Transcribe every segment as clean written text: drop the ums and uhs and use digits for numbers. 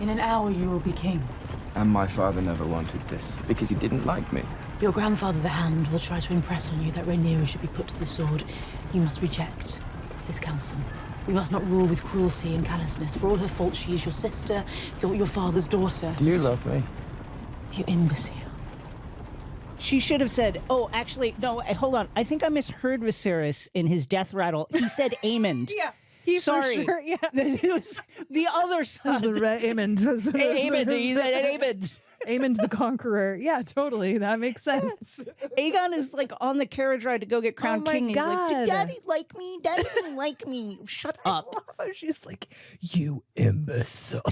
In an hour you will be king. And my father never wanted this, because he didn't like me. Your grandfather, the Hand, will try to impress on you that Rhaenyra should be put to the sword. You must reject this counsel. We must not rule with cruelty and callousness. For all her faults, she is your sister, your father's daughter. Do you love me? You imbecile. She should have said, oh, actually, no, hold on. I think I misheard Viserys in his death rattle. He said Aemond. Yeah. He Sorry. For sure, yeah. It was the other son. Aemond. Aemond. He said Aemond. Aemond the Conqueror. Yeah, totally. That makes sense. Aegon is like on the carriage ride to go get crowned king. He's like, did God. Daddy like me? Daddy didn't like me. Shut up. She's like, you imbecile.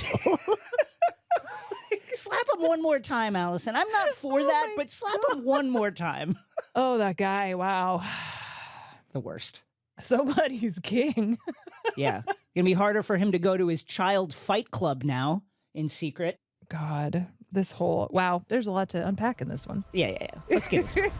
Slap him one more time, Alicent. I'm not for that, but slap him one more time. Oh, that guy. Wow. The worst. So glad he's king. Yeah. Gonna be harder for him to go to his child fight club now in secret. God, this whole, wow, there's a lot to unpack in this one. Yeah. Let's get it.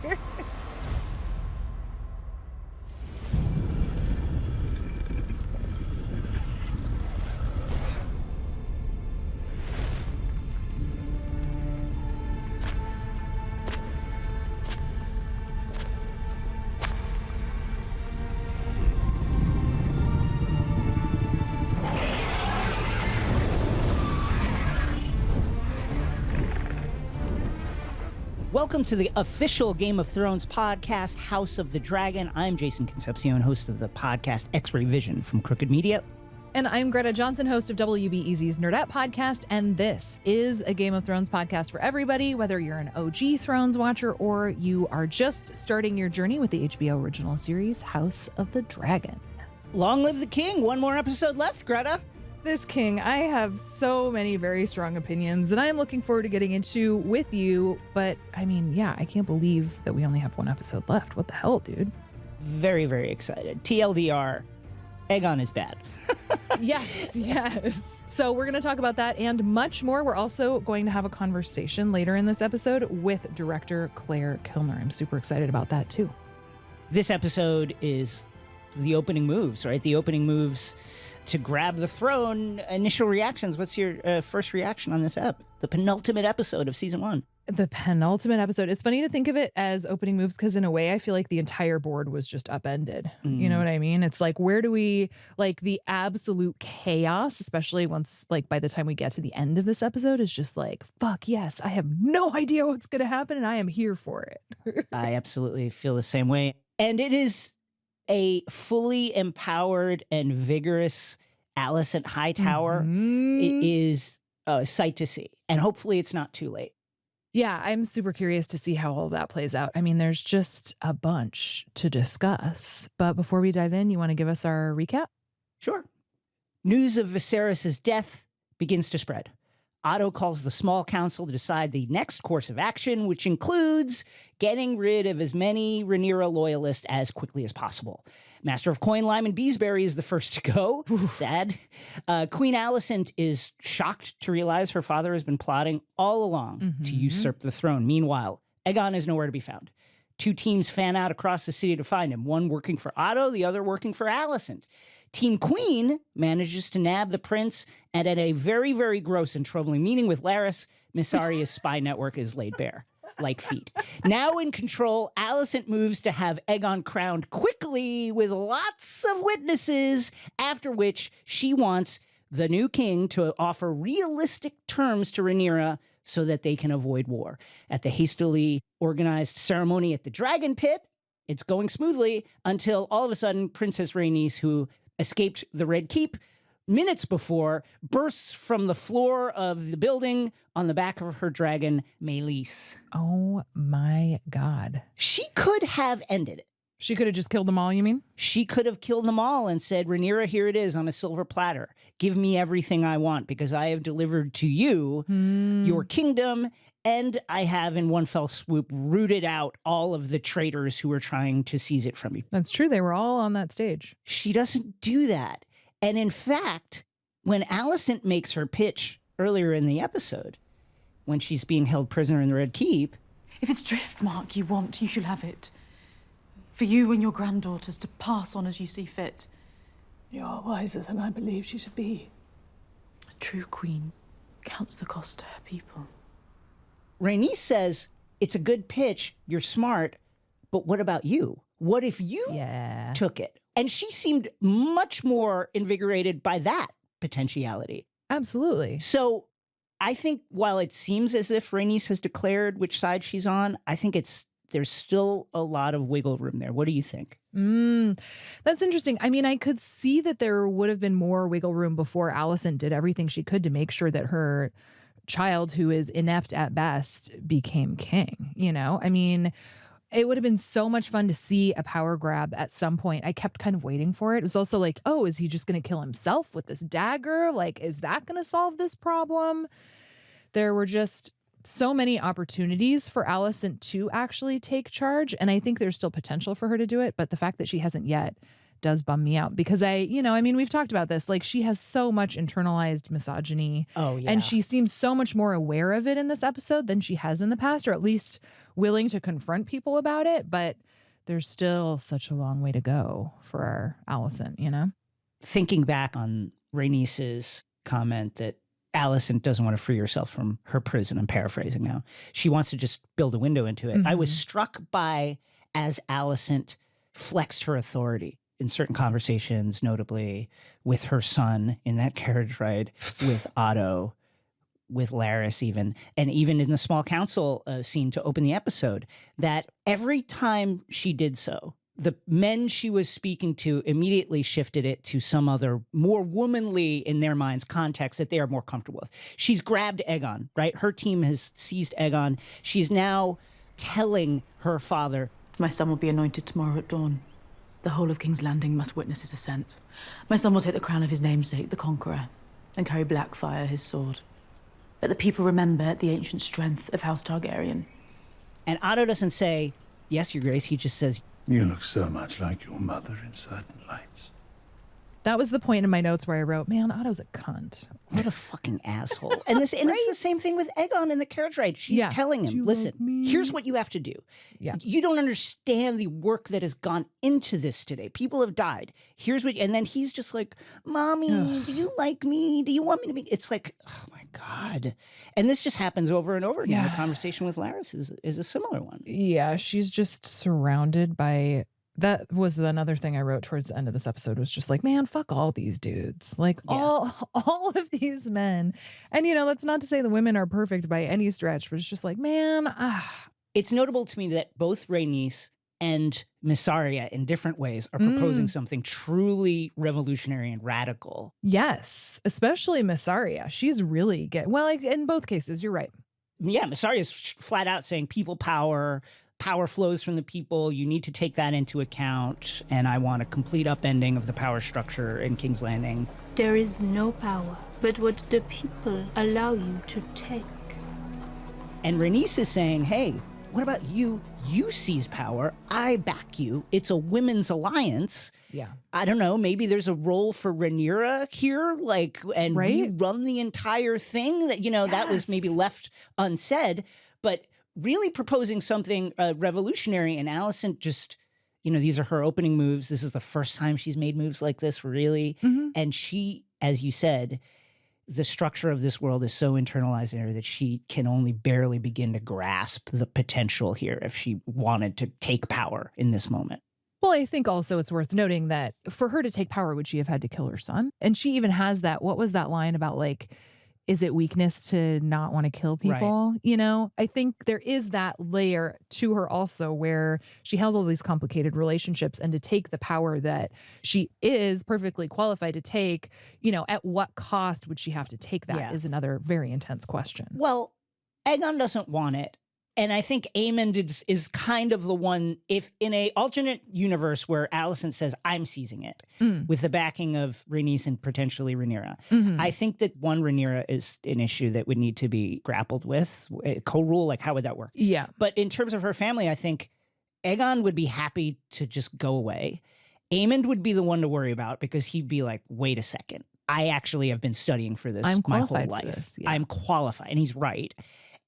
Welcome to the official Game of Thrones podcast, House of the Dragon. I'm Jason Concepcion, host of the podcast X-Ray Vision from Crooked Media. And I'm Greta Johnson, host of WBEZ's Nerdette podcast, and this is a Game of Thrones podcast for everybody, whether you're an OG Thrones watcher or you are just starting your journey with the HBO original series, House of the Dragon. Long live the king. One more episode left, Greta. This king, I have so many very strong opinions, and I am looking forward to getting into with you, but I mean, yeah, I can't believe that we only have one episode left. What the hell, dude? Very, very excited. TLDR, Aegon is bad. Yes. So we're going to talk about that and much more. We're also going to have a conversation later in this episode with Director Clare Kilner. I'm super excited about that, too. This episode is the opening moves, right? The opening moves to grab the throne. Initial reactions. What's your first reaction on this ep? The penultimate episode of season 1. The penultimate episode. It's funny to think of it as opening moves because in a way I feel like the entire board was just upended. You know what I mean? It's like, where do we, like, the absolute chaos, especially once, like, by the time we get to the end of this episode, is just like, fuck yes, I have no idea what's going to happen and I am here for it. I absolutely feel the same way. And it is a fully empowered and vigorous Alicent Hightower. It is a sight to see. And hopefully it's not too late. Yeah, I'm super curious to see how all that plays out. I mean, there's just a bunch to discuss. But before we dive in, you want to give us our recap? Sure. News of Viserys' death begins to spread. Otto calls the small council to decide the next course of action, which includes getting rid of as many Rhaenyra loyalists as quickly as possible. Master of Coin, Lyman Beesbury is the first to go. Sad. Queen Alicent is shocked to realize her father has been plotting all along to usurp the throne. Meanwhile, Aegon is nowhere to be found. Two teams fan out across the city to find him, one working for Otto, the other working for Alicent. Team Queen manages to nab the prince, and at a very, very gross and troubling meeting with Larys, Miss Arya's spy network is laid bare, like feet. Now in control, Alicent moves to have Aegon crowned quickly with lots of witnesses, after which she wants the new king to offer realistic terms to Rhaenyra so that they can avoid war. At the hastily organized ceremony at the Dragon Pit, it's going smoothly until all of a sudden Princess Rhaenys, who escaped the Red Keep minutes before, bursts from the floor of the building on the back of her dragon, Meleys. Oh my God. She could have ended it. She could have just killed them all, you mean? She could have killed them all and said, Rhaenyra, here it is on a silver platter. Give me everything I want because I have delivered to you your kingdom, and I have in one fell swoop rooted out all of the traitors who were trying to seize it from you. That's true. They were all on that stage. She doesn't do that. And in fact, when Alicent makes her pitch earlier in the episode, when she's being held prisoner in the Red Keep. If it's Driftmark you want, you shall have it. For you and your granddaughters to pass on as you see fit. You are wiser than I believed you to be. A true queen. Counts the cost to her people. Rhaenys says, it's a good pitch, you're smart, but what about you? What if you took it? And she seemed much more invigorated by that potentiality. Absolutely. So I think while it seems as if Rhaenys has declared which side she's on, I think there's still a lot of wiggle room there. What do you think? That's interesting. I mean, I could see that there would have been more wiggle room before Alicent did everything she could to make sure that her child, who is inept at best, became king. You know, I mean, it would have been so much fun to see a power grab at some point. I kept kind of waiting for it. It was also like, oh, is he just going to kill himself with this dagger? Like, is that going to solve this problem? There were just so many opportunities for Alicent to actually take charge. And I think there's still potential for her to do it. But the fact that she hasn't yet does bum me out because we've talked about this. Like, she has so much internalized misogyny. Oh, yeah. And she seems so much more aware of it in this episode than she has in the past, or at least willing to confront people about it. But there's still such a long way to go for our Alicent, you know? Thinking back on Rhaenys's comment that Alicent doesn't want to free herself from her prison, I'm paraphrasing now. She wants to just build a window into it. I was struck by, as Alicent flexed her authority in certain conversations, notably with her son in that carriage ride with Otto, with Larys even, and even in the small council scene to open the episode, that every time she did so, the men she was speaking to immediately shifted it to some other more womanly, in their minds, context that they are more comfortable with. She's grabbed Aegon, right? Her team has seized Aegon. She's now telling her father, My son will be anointed tomorrow at dawn. The whole of King's Landing must witness his ascent. My son will take the crown of his namesake, the Conqueror, and carry Blackfire, his sword. Let the people remember the ancient strength of House Targaryen. and Otto doesn't say, yes, Your Grace. He just says, You look so much like your mother in certain lights. That was the point in my notes where I wrote, man, Otto's a cunt. what a fucking asshole. And it's the same thing with Aegon in the carriage ride. She's telling him, listen, here's what you have to do. Yeah. You don't understand the work that has gone into this today. People have died. Here's what, and then he's just like, Mommy, do you like me? Do you want me to be? It's like, oh my God. And this just happens over and over again. The conversation with Larys is a similar one. Yeah, she's just surrounded by... That was another thing I wrote towards the end of this episode, was just like, man, fuck all these dudes. Like, all of these men. And, that's not to say the women are perfect by any stretch, but it's just like, man, It's notable to me that both Rhaenys and Mysaria, in different ways, are proposing something truly revolutionary and radical. Yes, especially Mysaria. She's really good. Well, in both cases, you're right. Yeah, Mysaria is flat out saying people power flows from the people. You need to take that into account. And I want a complete upending of the power structure in King's Landing. There is no power but what the people allow you to take. And Rhaenys is saying, hey, what about you? You seize power. I back you. It's a women's alliance. Yeah. I don't know. Maybe there's a role for Rhaenyra here, and we run the entire thing. That that was maybe left unsaid, but really proposing something revolutionary. And Alicent just, these are her opening moves. This is the first time she's made moves like this, really. And she, as you said, the structure of this world is so internalized in her that she can only barely begin to grasp the potential here if she wanted to take power in this moment. Well, I think also it's worth noting that for her to take power, would she have had to kill her son? And she even has that, what was that line about, is it weakness to not want to kill people? Right. I think there is that layer to her also where she has all these complicated relationships, and to take the power that she is perfectly qualified to take, at what cost would she have to take that is another very intense question. Well, Aegon doesn't want it. And I think Aemond is kind of the one, if in a alternate universe where Alicent says, I'm seizing it, with the backing of Rhaenys and potentially Rhaenyra, I think that Rhaenyra is an issue that would need to be grappled with. Co-rule, how would that work? Yeah. But in terms of her family, I think Aegon would be happy to just go away. Aemond would be the one to worry about, because he'd be like, wait a second. I actually have been studying for this my whole life. I'm qualified. And he's right.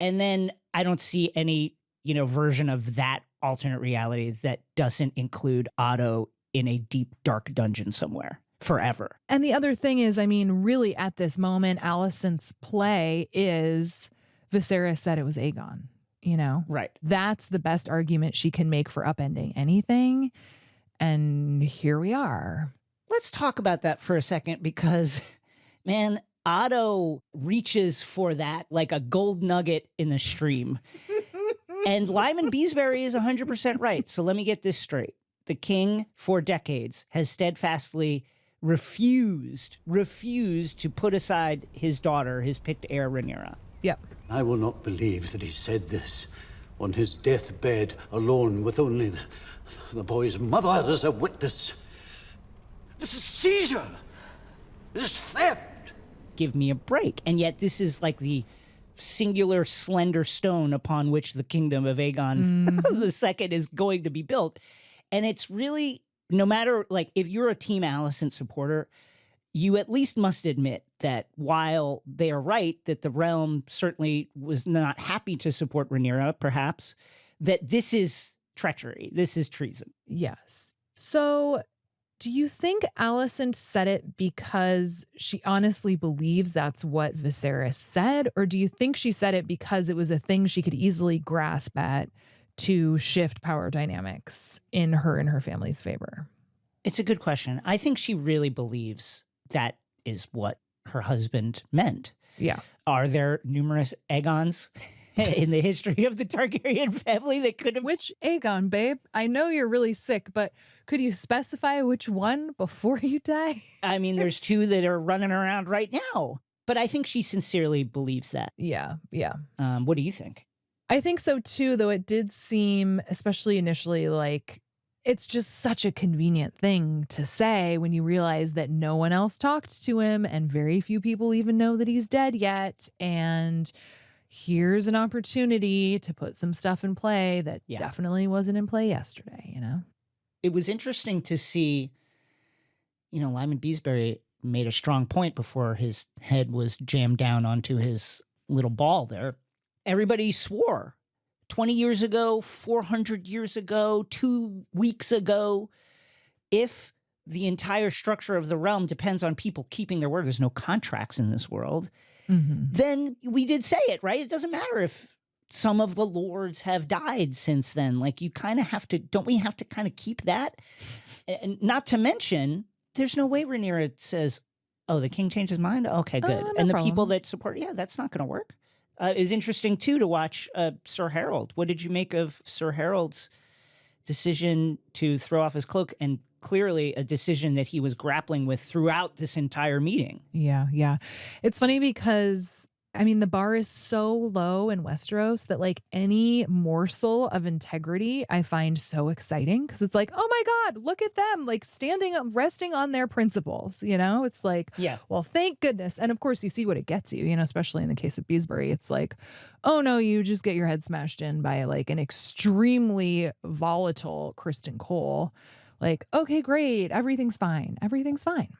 And then I don't see any, version of that alternate reality that doesn't include Otto in a deep, dark dungeon somewhere forever. And the other thing is, I mean, really at this moment, Alicent's play is Viserys said it was Aegon, you know? Right. That's the best argument she can make for upending anything. And here we are. Let's talk about that for a second because, man, Otto reaches for that like a gold nugget in the stream. And Lyman Beesbury is 100% right. So let me get this straight. The king, for decades, has steadfastly refused to put aside his daughter, his picked heir, Rhaenyra. Yep. I will not believe that he said this on his deathbed, alone with only the boy's mother as a witness. This is seizure. This is theft. Give me a break. And yet this is like the singular slender stone upon which the kingdom of Aegon the Second is going to be built. And it's really, no matter, like, if you're a Team Alicent supporter, you at least must admit that while they are right, that the realm certainly was not happy to support Rhaenyra, perhaps, that this is treachery. This is treason. Yes. So do you think Alicent said it because she honestly believes that's what Viserys said? Or do you think she said it because it was a thing she could easily grasp at to shift power dynamics in her and her family's favor? It's a good question. I think she really believes that is what her husband meant. Yeah. Are there numerous Aegons in the history of the Targaryen family that could have... Which Aegon, babe? I know you're really sick, but could you specify which one before you die? I mean, there's two that are running around right now. But I think she sincerely believes that. Yeah, yeah. What do you think? I think so too, though it did seem, especially initially, like it's just such a convenient thing to say when you realize that no one else talked to him and very few people even know that he's dead yet. And here's an opportunity to put some stuff in play that definitely wasn't in play yesterday, you know? It was interesting to see, you know, Lyman Beesbury made a strong point before his head was jammed down onto his little ball there. Everybody swore 20 years ago, 400 years ago, 2 weeks ago. If the entire structure of the realm depends on people keeping their word, there's no contracts in this world, then we did say it, right? It doesn't matter if some of the lords have died since then. Like, you kind of have to, don't we have to kind of keep that? And not to mention, there's no way Rhaenyra says, oh, the king changed his mind? Okay, good. No and the problem. people that support, that's not going to work. It was interesting, too, to watch Sir Harold. What did you make of Sir Harold's decision to throw off his cloak, and clearly a decision that he was grappling with throughout this entire meeting? Yeah, yeah. It's funny because, I mean, the bar is so low in Westeros that like any morsel of integrity I find so exciting because it's like, oh my God, look at them like standing up, resting on their principles. You know, it's like, well, thank goodness. And of course, you see what it gets you, you know, especially in the case of Beesbury. It's like, oh no, you just get your head smashed in by like an extremely volatile Kristen Cole. Like, okay, great. Everything's fine. Everything's fine.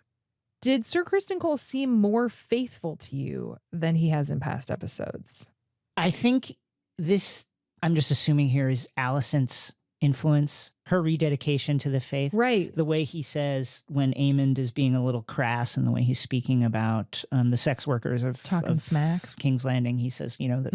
Did Sir Kristen Cole seem more faithful to you than he has in past episodes? I think this, I'm just assuming here, is Alicent's influence, her rededication to the faith. Right. The way he says when Aemond is being a little crass and the way he's speaking about the sex workers of smack. King's Landing, he says, you know, that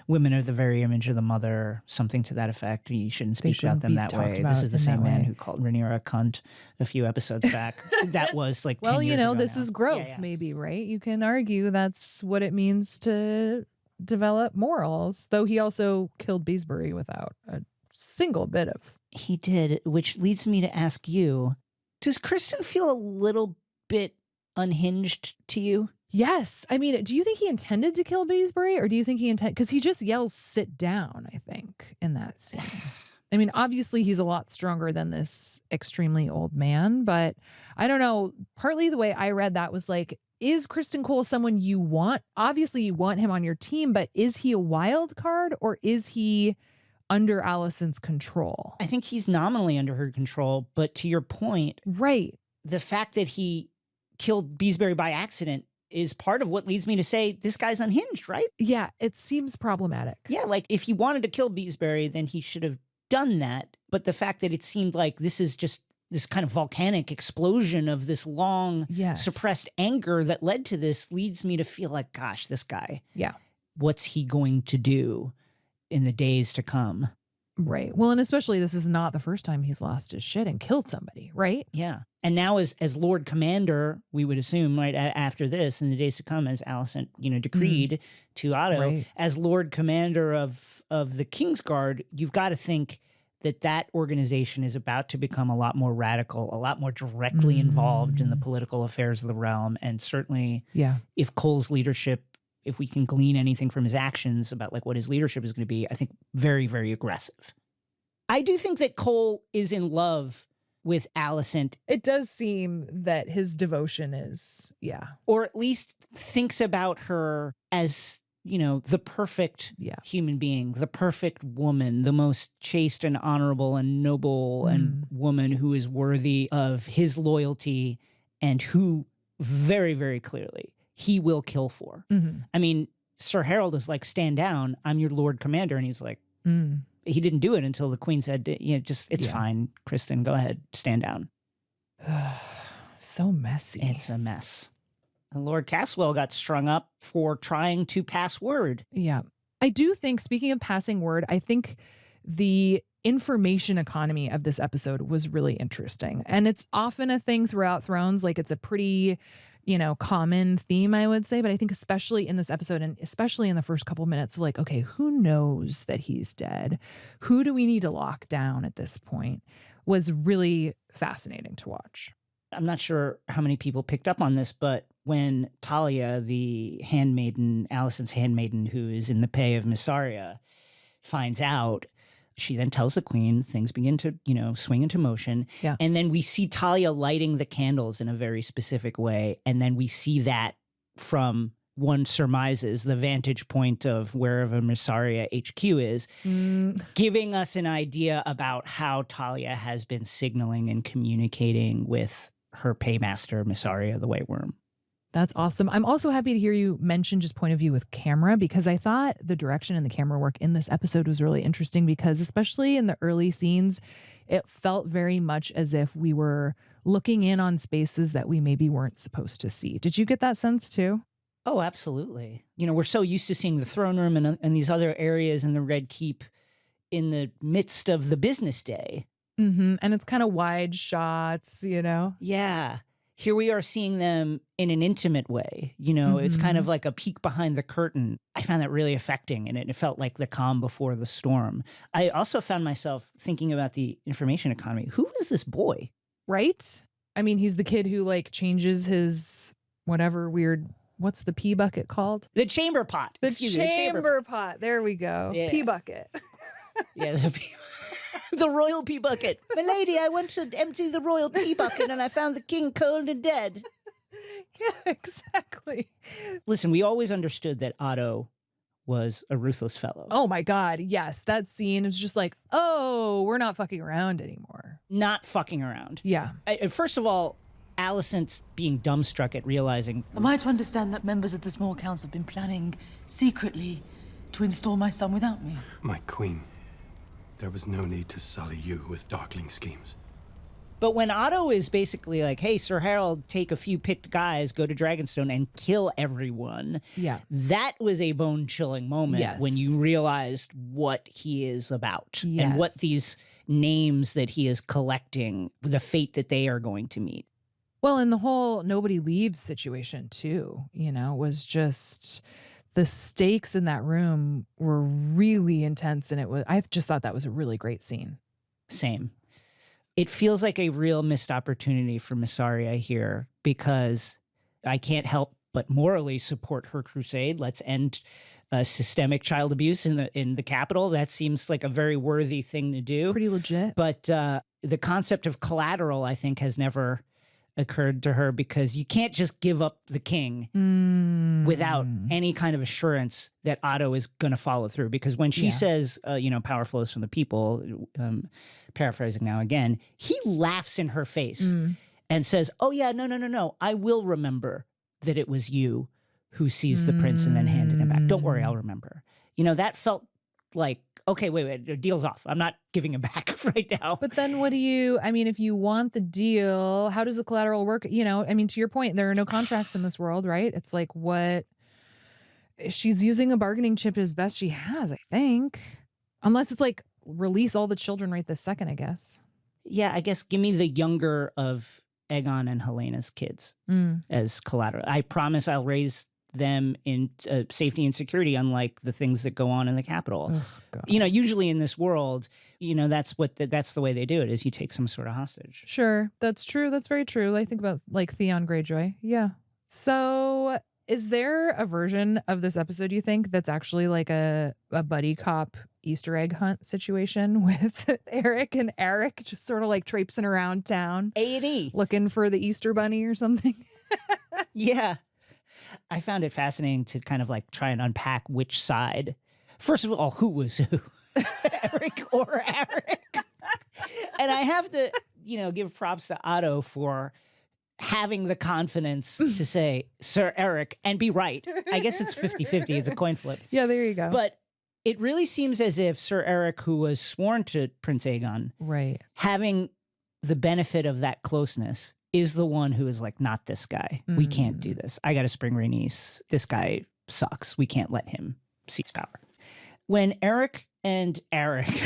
women are the very image of the mother, something to that effect. You shouldn't speak about them that way. This is the same man who called Rhaenyra a cunt a few episodes back. That was like 10 well, years you know, ago this now. is growth, maybe, right? You can argue that's what it means to develop morals, though he also killed Beesbury without a single bit of... He did, which leads me to ask you, does Kristen feel a little bit unhinged to you? Yes. I mean, do you think he intended to kill Beesbury, or do you think he intended... Because he just yells, sit down, I think, in that scene. I mean, obviously he's a lot stronger than this extremely old man, but I don't know. Partly the way I read that was like, is Kristen Cole someone you want? Obviously you want him on your team, but is he a wild card, or is he under Alicent's control? I think he's nominally under her control, but to your point, right, the fact that he killed Beesbury by accident is part of what leads me to say this guy's unhinged, right? Yeah, it seems problematic. Yeah, like if he wanted to kill Beesbury, then he should have done that. But the fact that it seemed like this this kind of volcanic explosion of this long suppressed anger that led to this leads me to feel like, gosh, this guy, what's he going to do in the days to come? Right. Well, and especially this is not the first time he's lost his shit and killed somebody, right? Yeah. And now as Lord Commander, we would assume, right, after this, in the days to come, as Alicent, decreed to Otto, as Lord Commander of the Kingsguard, you've got to think that organization is about to become a lot more radical, a lot more directly involved in the political affairs of the realm. And certainly if Cole's leadership, if we can glean anything from his actions about like what his leadership is going to be, I think very, very aggressive. I do think that Cole is in love with Alicent. It does seem that his devotion is, or at least thinks about her as, the perfect human being, the perfect woman, the most chaste and honorable and noble and woman who is worthy of his loyalty and who very, very clearly he will kill for. I mean, Sir Harold is like, stand down, I'm your Lord Commander. And he's like, he didn't do it until the Queen said, it's fine, Kristen, go ahead, stand down. So messy. It's a mess. And Lord Caswell got strung up for trying to pass word. Yeah. I do think, speaking of passing word, I think the information economy of this episode was really interesting. And it's often a thing throughout Thrones. Like, it's a pretty, common theme, I would say. But I think especially in this episode, and especially in the first couple minutes, like, okay, who knows that he's dead? Who do we need to lock down at this point? Was really fascinating to watch. I'm not sure how many people picked up on this, but when Talia, the handmaiden, Alicent's handmaiden, who is in the pay of Mysaria, finds out, she then tells the Queen, things begin to, swing into motion. Yeah. And then we see Talia lighting the candles in a very specific way. And then we see that from, one surmises, the vantage point of wherever Mysaria HQ is, giving us an idea about how Talia has been signaling and communicating with her paymaster, Mysaria the White Worm. That's awesome. I'm also happy to hear you mention just point of view with camera, because I thought the direction and the camera work in this episode was really interesting, because especially in the early scenes, it felt very much as if we were looking in on spaces that we maybe weren't supposed to see. Did you get that sense too? Oh, absolutely. We're so used to seeing the throne room and these other areas in the Red Keep in the midst of the business day. And it's kind of wide shots, Yeah. Here we are seeing them in an intimate way. It's kind of like a peek behind the curtain. I found that really affecting, and it felt like the calm before the storm. I also found myself thinking about the information economy. Who is this boy? Right? I mean, he's the kid who like changes his whatever weird, what's the pee bucket called? The chamber pot. The chamber pot. There we go. Yeah. Pee bucket. Yeah, the royal pea bucket. Milady, I went to empty the royal pea bucket and I found the king cold and dead. Yeah, exactly. Listen, we always understood that Otto was a ruthless fellow. Oh my God, yes. That scene is just like, oh, we're not fucking around anymore. Not fucking around. Yeah. First of all, Alicent's being dumbstruck at realizing... Am I to understand that members of the small council have been planning secretly to install my son without me? My queen, there was no need to sully you with darkling schemes. But when Otto is basically like, hey, Sir Harold, take a few picked guys, go to Dragonstone and kill everyone. Yeah. That was a bone-chilling moment when you realized what he is about and what these names that he is collecting, the fate that they are going to meet. Well, and the whole nobody leaves situation too, was just... The stakes in that room were really intense, and I just thought that was a really great scene. Same. It feels like a real missed opportunity for Mysaria here, because I can't help but morally support her crusade. Let's end systemic child abuse in the capital. That seems like a very worthy thing to do. Pretty legit. But the concept of collateral, I think, has never occurred to her, because you can't just give up the king without any kind of assurance that Otto is going to follow through. Because when she says, power flows from the people, paraphrasing now again, he laughs in her face and says, oh yeah, no, I will remember that it was you who seized the prince and then handed him back. Don't worry, I'll remember. That felt like, okay, wait, deal's off. I'm not giving him back right now. But then what do you, I mean, if you want the deal, how does the collateral work? You know, I mean, to your point, there are no contracts in this world, right? It's like what she's using a bargaining chip as best she has, I think. Unless it's like release all the children right this second, I guess. Yeah, I guess give me the younger of Aegon and Helena's kids as collateral. I promise I'll raise them in safety and security, unlike the things that go on in the Capitol. Oh, you know, usually in this world, you know, that's the way they do it, is you take some sort of hostage. Sure, that's true. That's very true. I think about like Theon Greyjoy. Yeah. So is there a version of this episode, you think, that's actually like a buddy cop Easter egg hunt situation with Eric and Eric just sort of like traipsing around town? A&E. Looking for the Easter bunny or something? Yeah. I found it fascinating to kind of like try and unpack which side. First of all, who was who? Eric or Eric? And I have to, you know, give props to Otto for having the confidence to say, Sir Eric, and be right. I guess it's 50-50. It's a coin flip. Yeah, there you go. But it really seems as if Sir Eric, who was sworn to Prince Aegon, right, having the benefit of that closeness, is the one who is like, not this guy. We can't do this. I got to spring Rhaenys. This guy sucks. We can't let him seize power. When Eric and Eric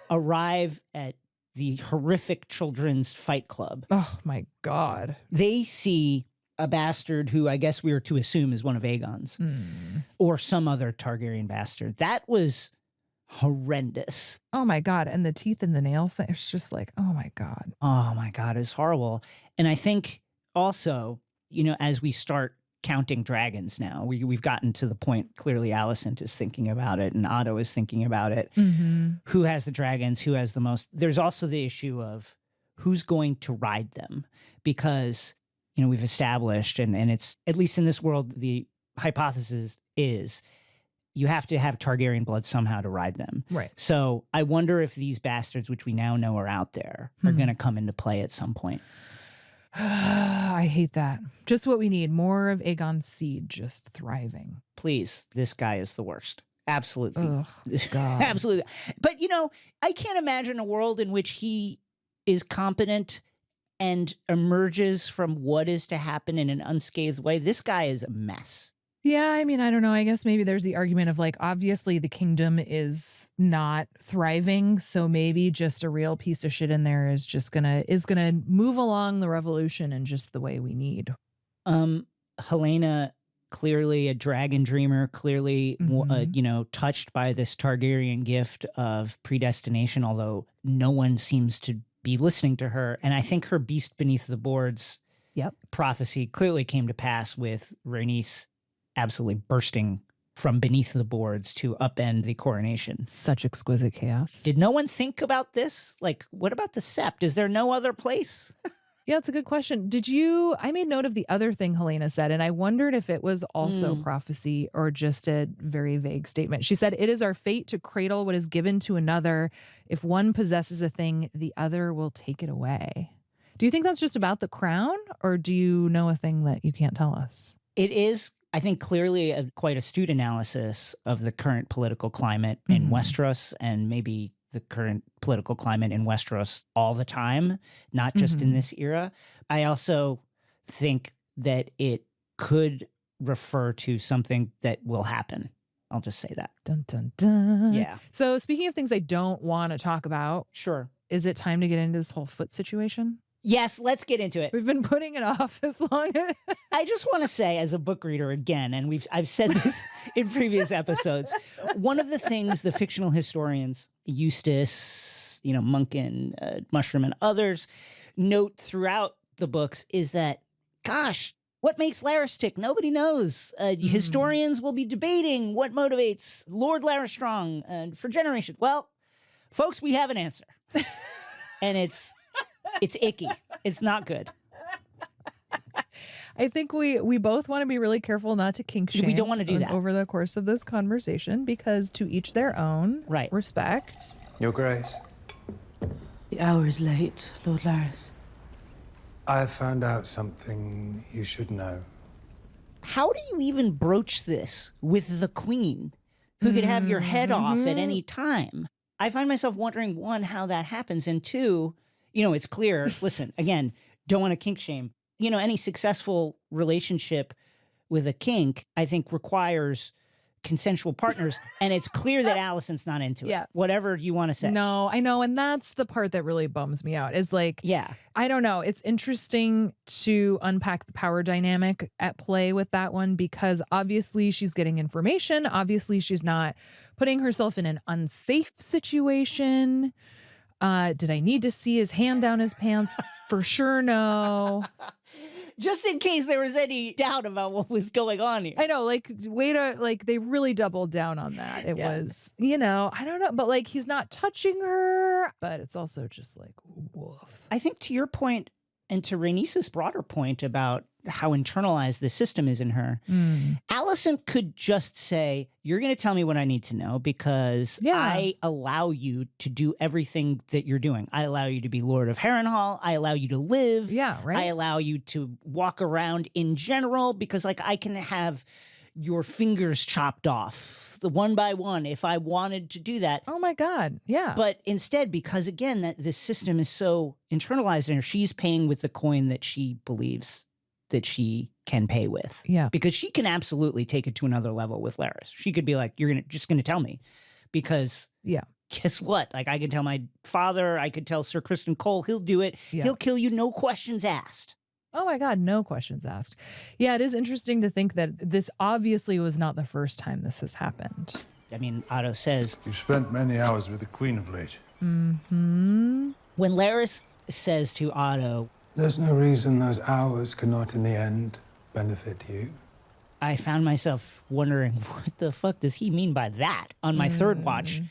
arrive at the horrific children's fight club, oh my God, they see a bastard who I guess we are to assume is one of Aegon's or some other Targaryen bastard. That was horrendous. Oh my God. And the teeth and the nails thing, it's just like, oh my God. Oh my God, it's horrible. And I think also, you know, as we start counting dragons now, we've gotten to the point, clearly Alicent is thinking about it and Otto is thinking about it. Who has the dragons? Who has the most? There's also the issue of who's going to ride them, because, you know, we've established, and it's, at least in this world, the hypothesis is you have to have Targaryen blood somehow to ride them. Right. So I wonder if these bastards, which we now know are out there, are going to come into play at some point. I hate that. Just what we need. More of Aegon's seed just thriving. Please, this guy is the worst. Absolutely. Ugh, God. Absolutely. But, you know, I can't imagine a world in which he is competent and emerges from what is to happen in an unscathed way. This guy is a mess. Yeah, I mean, I don't know. I guess maybe there's the argument of like, obviously the kingdom is not thriving, so maybe just a real piece of shit in there is gonna move along the revolution in just the way we need. Helena, clearly a dragon dreamer, clearly you know, touched by this Targaryen gift of predestination, although no one seems to be listening to her. And I think her beast beneath the boards prophecy clearly came to pass with Rhaenys absolutely bursting from beneath the boards to upend the coronation. Such exquisite chaos. Did no one think about this? Like, what about the sept? Is there no other place? Yeah, it's a good question. I made note of the other thing Helena said, and I wondered if it was also prophecy or just a very vague statement. She said, "It is our fate to cradle what is given to another. If one possesses a thing, the other will take it away." Do you think that's just about the crown, or do you know a thing that you can't tell us? It is, I think, clearly a quite astute analysis of the current political climate in Westeros, and maybe the current political climate in Westeros all the time, not just in this era. I also think that it could refer to something that will happen. I'll just say that. Dun, dun, dun. Yeah. So speaking of things I don't want to talk about, Sure. Is it time to get into this whole foot situation? Yes, let's get into it. We've been putting it off as long as... I just want to say, as a book reader again, and I've said this in previous episodes, one of the things the fictional historians, Eustace, you know, Munkin, Mushroom, and others note throughout the books is that, gosh, what makes Larys tick? Nobody knows. Historians will be debating what motivates Lord Larys Strong for generations. Well, folks, we have an answer. And it's icky. It's not good. I think we both want to be really careful not to kink shame. We don't want to do that over the course of this conversation, because to each their own. Right. Respect. Your Grace, The hour is late, Lord Larys. I have found out something you should know. How do you even broach this with the Queen? who could have your head off at any time. I find myself wondering, one, how that happens, and two, it's clear, listen, again, don't want to kink shame. Any successful relationship with a kink, I think, requires consensual partners, and it's clear that Alicent's not into it. Whatever you want to say. No, I know, and that's the part that really bums me out. Is like, I don't know. It's interesting to unpack the power dynamic at play with that one, because obviously she's getting information. Obviously she's not putting herself in an unsafe situation. Did I need to see his hand down his pants? For sure, no. Just in case there was any doubt about what was going on here. I know, they really doubled down on that. It was, I don't know, but like, he's not touching her, but it's also just like, woof. I think to your point, and to Rhaenys' broader point about how internalized the system is in her, Alicent could just say, you're going to tell me what I need to know because I allow you to do everything that you're doing. I allow you to be Lord of Harrenhal. I allow you to live. I allow you to walk around in general because I can have your fingers chopped off the one by one if I wanted to do that. Oh my God. Yeah. But instead, because again, that this system is so internalized in her, she's paying with the coin that she believes that she can pay with. Yeah. Because she can absolutely take it to another level with Larys. She could be like, you're just gonna tell me. Because guess what? I can tell my father, I could tell Sir Criston Cole, he'll do it. He'll kill you, no questions asked. Oh my God, no questions asked. Yeah, it is interesting to think that this obviously was not the first time this has happened. I mean, Otto says, you've spent many hours with the Queen of late. When Larys says to Otto, there's no reason those hours cannot in the end benefit you. I found myself wondering, what the fuck does he mean by that on my third watch?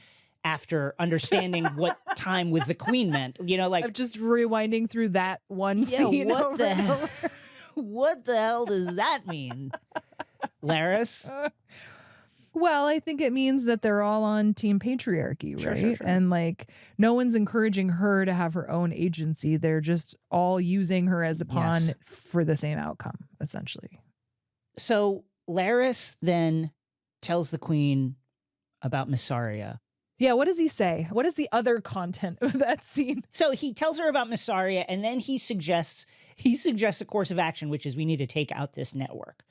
After understanding what time with the Queen meant, I'm just rewinding through that one scene. What the hell? What the hell does that mean, Larys? Well, I think it means that they're all on team patriarchy, right? Sure. And no one's encouraging her to have her own agency. They're just all using her as a pawn for the same outcome, essentially. So Larys then tells the Queen about Mysaria. Yeah, what does he say? What is the other content of that scene? So he tells her about Mysaria, and then he suggests a course of action, which is we need to take out this network.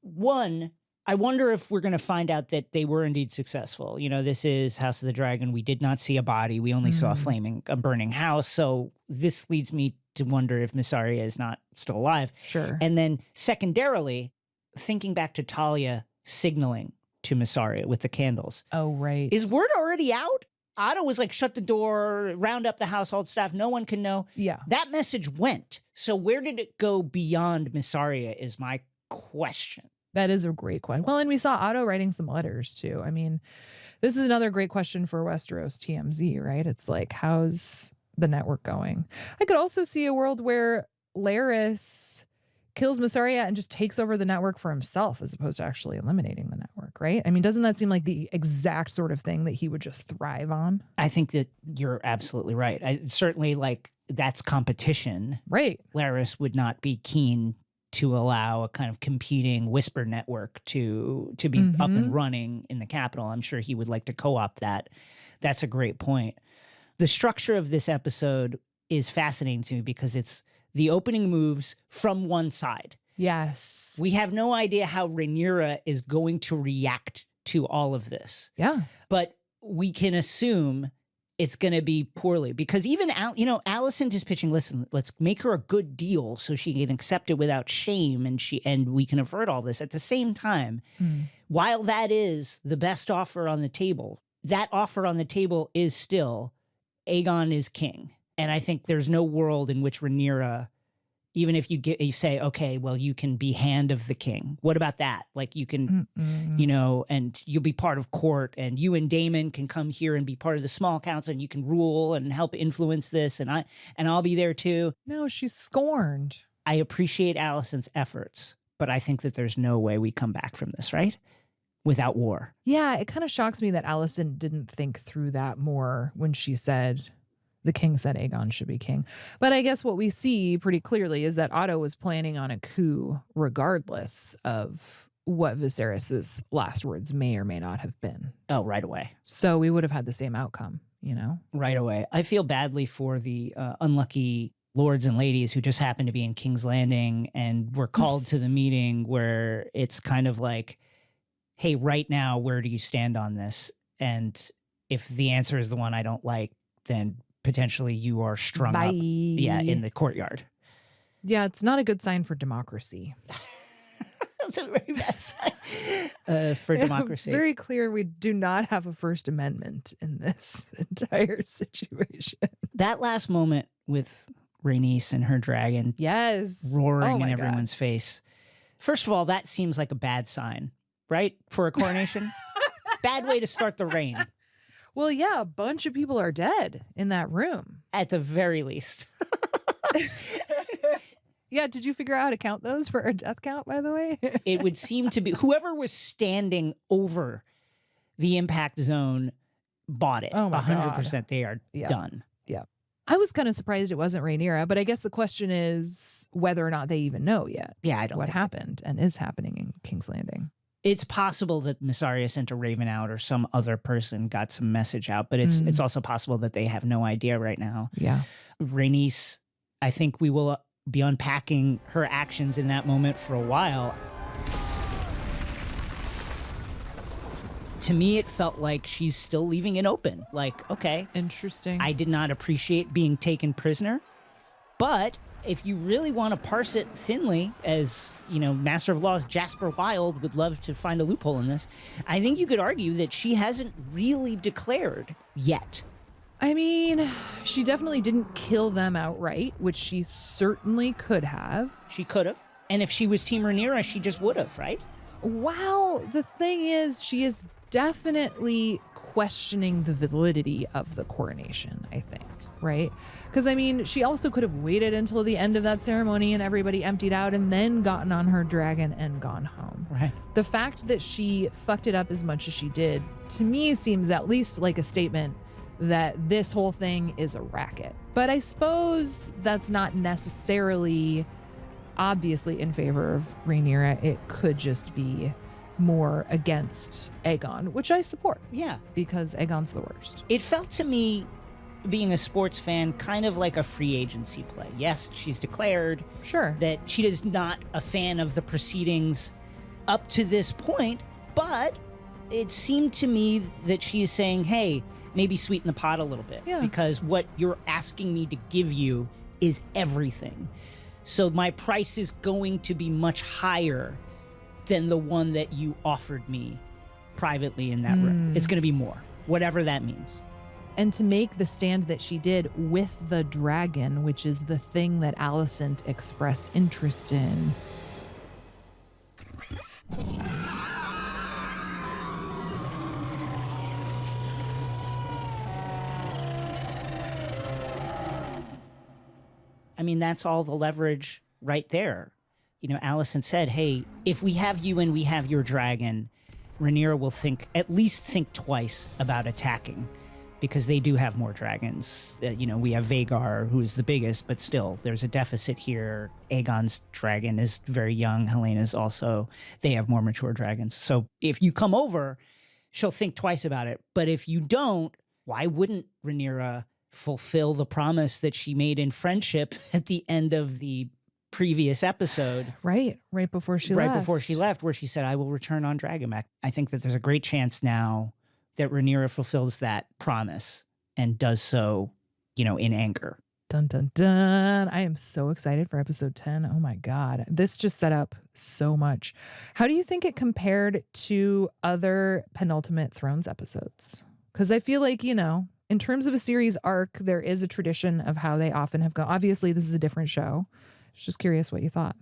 One, I wonder if we're going to find out that they were indeed successful. This is House of the Dragon. We did not see a body. We only saw a burning house. So this leads me to wonder if Mysaria is not still alive. Sure. And then secondarily, thinking back to Talia signaling to Mysaria with the candles. Oh, right. Is word already out? Otto was like, shut the door, round up the household staff. No one can know. Yeah. That message went. So where did it go beyond Mysaria is my question. That is a great question. Well, and we saw Otto writing some letters too. I mean, this is another great question for Westeros TMZ, right? It's like, how's the network going? I could also see a world where Larys kills Mysaria and just takes over the network for himself as opposed to actually eliminating the network, right? I mean, doesn't that seem like the exact sort of thing that he would just thrive on? I think that you're absolutely right. Certainly, that's competition. Right. Larys would not be keen to allow a kind of competing whisper network to be up and running in the capital. I'm sure he would like to co-opt that. That's a great point. The structure of this episode is fascinating to me because it's the opening moves from one side. Yes. We have no idea how Rhaenyra is going to react to all of this. Yeah. But we can assume it's going to be poorly because even, Alicent is pitching, listen, let's make her a good deal so she can accept it without shame and we can avert all this. At the same time, while that is the best offer on the table, that offer on the table is still Aegon is king. And I think there's no world in which Rhaenyra, even if you say, okay, well, you can be hand of the king. What about that? You can, and you'll be part of court and you and Daemon can come here and be part of the small council and you can rule and help influence this. And I'll be there too. No, she's scorned. I appreciate Alicent's efforts, but I think that there's no way we come back from this, right? Without war. Yeah, it kind of shocks me that Alicent didn't think through that more when she said the king said Aegon should be king. But I guess what we see pretty clearly is that Otto was planning on a coup regardless of what Viserys's last words may or may not have been. Oh, right away. So we would have had the same outcome, you know? Right away. I feel badly for the unlucky lords and ladies who just happened to be in King's Landing and were called to the meeting where it's kind of like, hey, right now, where do you stand on this? And if the answer is the one I don't like, then potentially you are strung Bye. up in the courtyard. Yeah, it's not a good sign for democracy. That's a very bad sign for democracy. It's very clear we do not have a First Amendment in this entire situation. That last moment with Rhaenys and her dragon Yes. roaring Oh in my God. everyone's face. First of all, that seems like a bad sign, right? For a coronation. Bad way to start the reign, Well, yeah, a bunch of people are dead in that room. at the very least. Yeah, did you figure out how to count those for a death count, by the way? It would seem to be whoever was standing over the impact zone bought it. Oh my 100% they are Yeah. done. I was kind of surprised it wasn't Rhaenyra, but I guess the question is whether or not they even know yet Yeah, I don't what think happened and is happening in King's Landing. it's possible that Mysaria sent a raven out or some other person got some message out, but it's also possible that they have no idea right now. Yeah. Rhaenys, I think we will be unpacking her actions in that moment for a while. To me, it felt like she's still leaving it open. Like, okay, Interesting. I did not appreciate being taken prisoner, but if you really want to parse it thinly, as you know, Master of Laws Jasper Wilde would love to find a loophole in this, I think you could argue that she hasn't really declared yet. I mean, she definitely didn't kill them outright, which she certainly could have. She could have, and if she was Team Rhaenyra, she just would have, right? Wow, the thing is, she is definitely questioning the validity of the coronation, I think, right? Because, I mean, she also could have waited until the end of that ceremony and everybody emptied out and then gotten on her dragon and gone home. Right. The fact that she fucked it up as much as she did, to me, seems at least like a statement that this whole thing is a racket. But I suppose that's not necessarily obviously in favor of Rhaenyra. It could just be more against Aegon, which I support Yeah. because Aegon's the worst. It felt to me, being a sports fan, kind of like a free agency play. Yes, she's declared Sure. that she is not a fan of the proceedings up to this point, but it seemed to me that she is saying, hey, maybe sweeten the pot a little bit, Yeah. because what you're asking me to give you is everything. So my price is going to be much higher than the one that you offered me privately in that room. It's going to be more, whatever that means. And to make the stand that she did with the dragon, which is the thing that Alicent expressed interest in. I mean, that's all the leverage right there. You know, Alicent said, hey, if we have you and we have your dragon, Rhaenyra will at least think twice about attacking, because they do have more dragons. You know, we have Vhagar, who is the biggest, but still, there's a deficit here. Aegon's dragon is very young. Helena's also. They have more mature dragons. So if you come over, she'll think twice about it. But if you don't, why wouldn't Rhaenyra fulfill the promise that she made in friendship at the end of the previous episode? Right before she left. Right before she left, where she said, I will return on Dragonback. I think that there's a great chance now that Rhaenyra fulfills that promise and does so, you know, in anger. Dun, dun, dun. I am so excited for episode 10. Oh my God. This just set up so much. How do you think it compared to other Penultimate Thrones episodes? Because I feel like, you know, in terms of a series arc, there is a tradition of how they often have gone. Obviously, this is a different show. Just curious what you thought.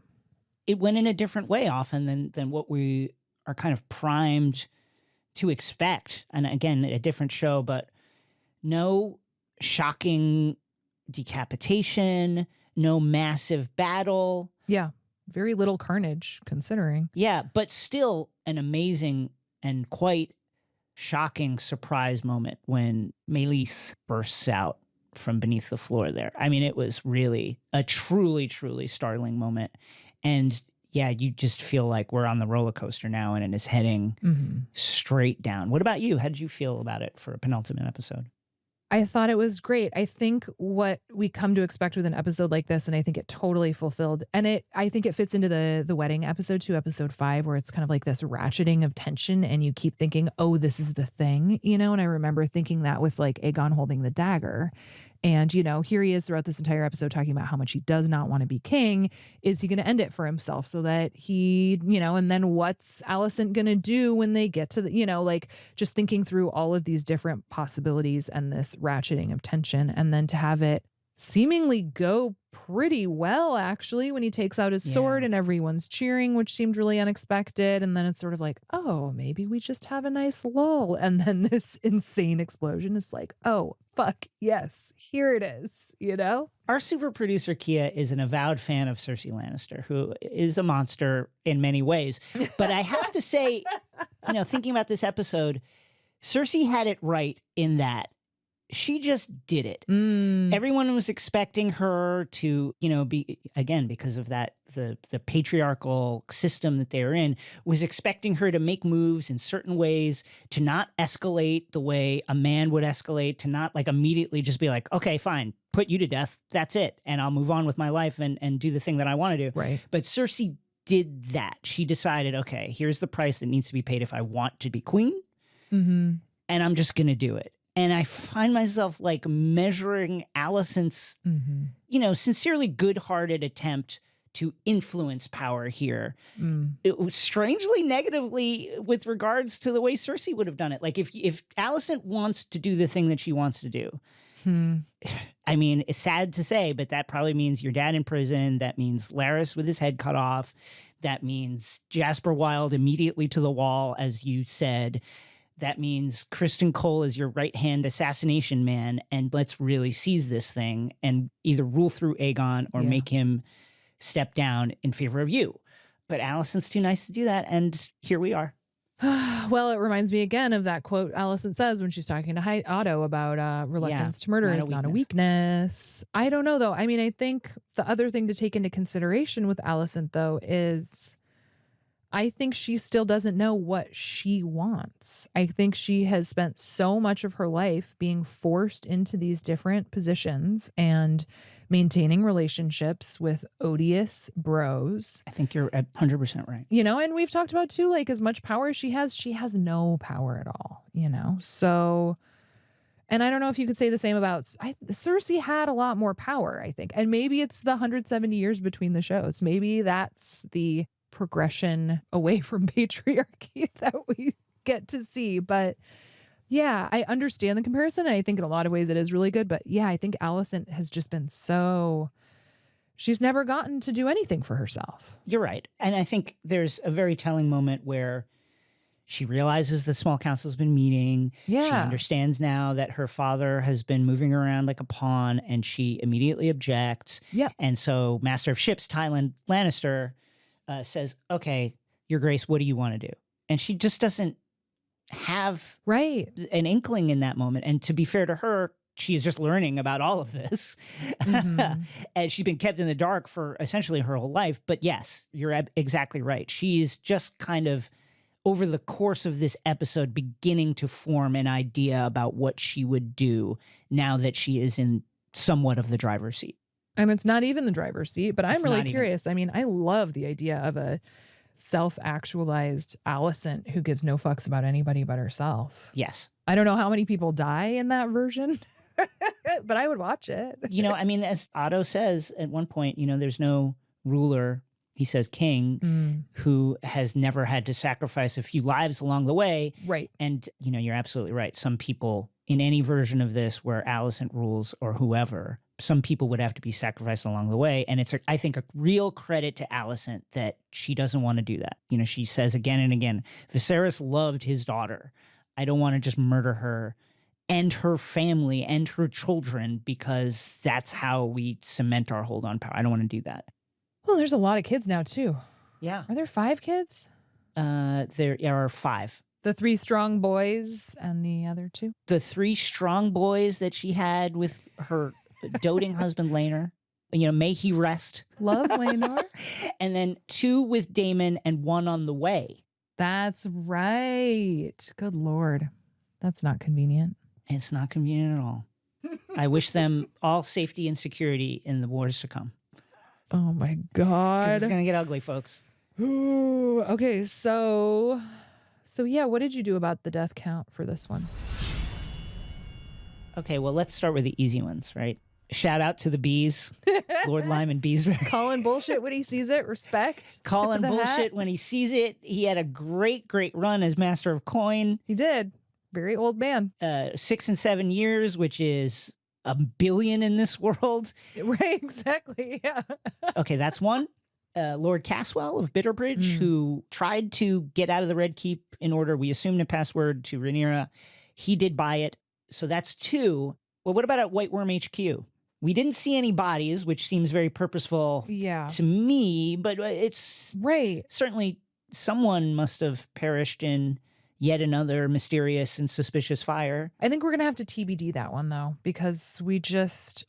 It went in a different way often than what we are kind of primed to expect. And again, a different show, but no shocking decapitation, no massive battle. Yeah. Very little carnage, considering. Yeah, but still an amazing and quite shocking surprise moment when Meleys bursts out from beneath the floor there. I mean, it was really a truly, truly startling moment. And yeah, you just feel like we're on the roller coaster now and it is heading straight down. What about you? How did you feel about it for a penultimate episode? I thought it was great. I think what we come to expect with an episode like this, and I think it totally fulfilled, and I think it fits into the wedding episode 2, episode 5, where it's kind of like this ratcheting of tension, and you keep thinking, oh, this is the thing, you know? And I remember thinking that with like Aegon holding the dagger. And, you know, here he is throughout this entire episode talking about how much he does not want to be king. Is he going to end it for himself so that he, you know, and then what's Alicent going to do when they get to the, you know, like just thinking through all of these different possibilities and this ratcheting of tension. And then to have it seemingly go pretty well, actually, when he takes out his sword and everyone's cheering, which seemed really unexpected. And then it's sort of like, oh, maybe we just have a nice lull. And then this insane explosion is like, oh, fuck, yes, here it is, you know? Our super producer, Kia, is an avowed fan of Cersei Lannister, who is a monster in many ways. But I have to say, you know, thinking about this episode, Cersei had it right in that she just did it. Everyone was expecting her to, you know, be, again, because of that, the patriarchal system that they are in, was expecting her to make moves in certain ways, to not escalate the way a man would escalate, to not like immediately just be like, okay, fine, put you to death. That's it. And I'll move on with my life and do the thing that I want to do. Right. But Cersei did that. She decided, okay, here's the price that needs to be paid if I want to be queen. And I'm just going to do it. And I find myself like measuring Alicent's, you know, sincerely good-hearted attempt to influence power here. It was strangely negatively with regards to the way Cersei would have done it. Like if Alicent wants to do the thing that she wants to do, I mean, it's sad to say, but that probably means your dad in prison. That means Larys with his head cut off. That means Jasper Wilde immediately to the wall, as you said. That means Kristen Cole is your right-hand assassination man, and let's really seize this thing and either rule through Aegon or make him step down in favor of you. But Alicent's too nice to do that, and here we are. Well, it reminds me again of that quote Alicent says when she's talking to Otto about reluctance to murder is not a weakness. I don't know, though. I mean, I think the other thing to take into consideration with Alicent, though, is I think she still doesn't know what she wants. I think she has spent so much of her life being forced into these different positions and maintaining relationships with odious bros. I think you're 100% right. You know, and we've talked about too, like as much power as she has no power at all, you know? So, and I don't know if you could say the same about, Cersei had a lot more power, I think. And maybe it's the 170 years between the shows. Maybe that's the progression away from patriarchy that we get to see. But yeah, I understand the comparison. And I think in a lot of ways it is really good. But yeah, I think Alicent has just been she's never gotten to do anything for herself. You're right. And I think there's a very telling moment where she realizes the small council's been meeting. Yeah. She understands now that her father has been moving around like a pawn, and she immediately objects. Yeah. And so Master of Ships, Tywin Lannister, says, okay, Your Grace, what do you want to do? And she just doesn't have an inkling in that moment. And to be fair to her, she is just learning about all of this. And she's been kept in the dark for essentially her whole life. But yes, you're exactly right. She's just kind of, over the course of this episode, beginning to form an idea about what she would do now that she is in somewhat of the driver's seat. And it's not even the driver's seat, but I'm really curious. I mean, I love the idea of a self-actualized Alicent who gives no fucks about anybody but herself. Yes. I don't know how many people die in that version, but I would watch it. You know, I mean, as Otto says at one point, you know, there's no ruler, he says king, who has never had to sacrifice a few lives along the way. Right. And, you know, you're absolutely right. Some people in any version of this where Alicent rules or whoever, some people would have to be sacrificed along the way. And it's, I think, a real credit to Alicent that she doesn't want to do that. You know, she says again and again, Viserys loved his daughter. I don't want to just murder her and her family and her children because that's how we cement our hold on power. I don't want to do that. Well, there's a lot of kids now, too. Yeah. Are there 5 kids? There are 5. The 3 strong boys and the other 2? The 3 strong boys that she had with her doting husband Laenor. May he rest. Love Laenor. And then 2 with Daemon and 1 on the way. That's right. Good Lord. That's not convenient. It's not convenient at all. I wish them all safety and security in the wars to come. Oh my 'Cause God. it's going to get ugly, folks. Ooh, okay, so yeah, what did you do about the death count for this one? Okay, well, let's start with the easy ones, right? Shout out to the bees, Lord Lyman Beesbury. Calling bullshit when he sees it, respect. Calling Tip of the bullshit hat. when he sees it. He had a great run as Master of Coin. He did. Very old man. 6 and 7 years, which is $1 billion in this world. Right, exactly. Yeah. Okay, that's one. Lord Caswell of Bitterbridge, who tried to get out of the Red Keep in order, we assume, to pass word to Rhaenyra. He did buy it. So that's 2. Well, what about at White Worm HQ? We didn't see any bodies, which seems very purposeful Yeah. to me, but it's Right. certainly someone must have perished in yet another mysterious and suspicious fire. I think we're gonna have to TBD that one though, because we just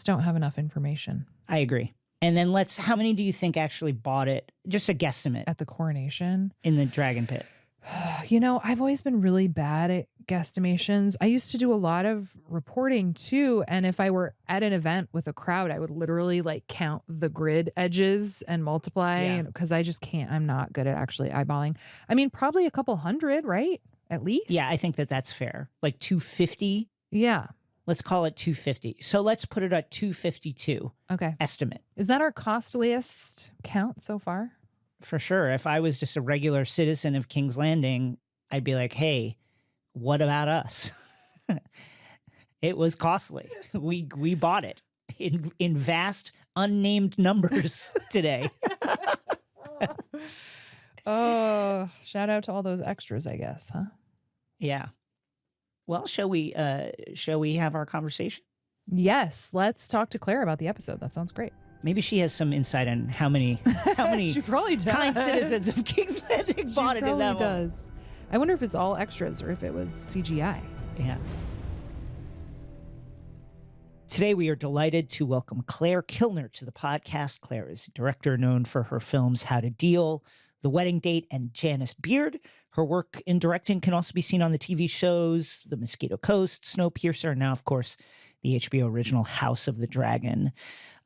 don't have enough information I agree. And then how many do you think actually bought it? Just a guesstimate at the coronation. in the Dragon Pit. I've always been really bad at guesstimations. I used to do a lot of reporting too. And if I were at an event with a crowd, I would literally count the grid edges and multiply because I just can't. I'm not good at actually eyeballing. I mean, probably a couple hundred, right? At least. Yeah, I think that's fair. 250. Yeah. Let's call it 250. So let's put it at 252 Okay. estimate. Is that our costliest count so far? For sure. If I was just a regular citizen of King's Landing, I'd be like, hey, what about us? It was costly. We bought it in vast, unnamed numbers today. Oh, shout out to all those extras, I guess, huh? Yeah. Well, shall we have our conversation? Yes, let's talk to Claire about the episode. That sounds great. Maybe she has some insight on how many She probably does. kind citizens of King's Landing bought it in that probably moment. does. I wonder if it's all extras or if it was CGI. Yeah. Today, we are delighted to welcome Clare Kilner to the podcast. Claire is a director known for her films How to Deal, The Wedding Date, and Janice Beard. Her work in directing can also be seen on the TV shows The Mosquito Coast, Snowpiercer, and now, of course, the HBO original House of the Dragon.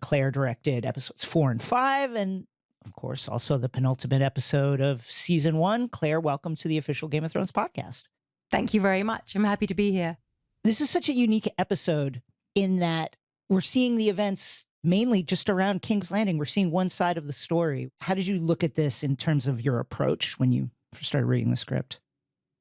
Claire directed episodes 4 and 5, and of course, also the penultimate episode of season 1. Claire, welcome to the official Game of Thrones podcast. Thank you very much. I'm happy to be here. This is such a unique episode in that we're seeing the events mainly just around King's Landing. We're seeing one side of the story. How did you look at this in terms of your approach when you first started reading the script?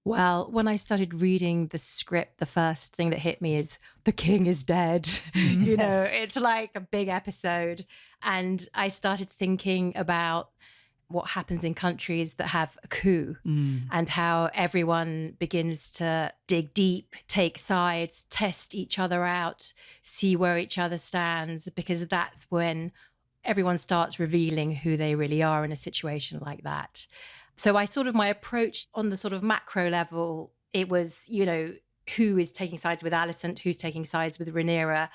Well, when I started reading the script, the first thing that hit me is the king is dead. You know, it's like a big episode. And I started thinking about what happens in countries that have a coup and how everyone begins to dig deep, take sides, test each other out, see where each other stands, because that's when everyone starts revealing who they really are in a situation like that. So my approach on the sort of macro level, it was, who is taking sides with Alicent, who's taking sides with Rhaenyra.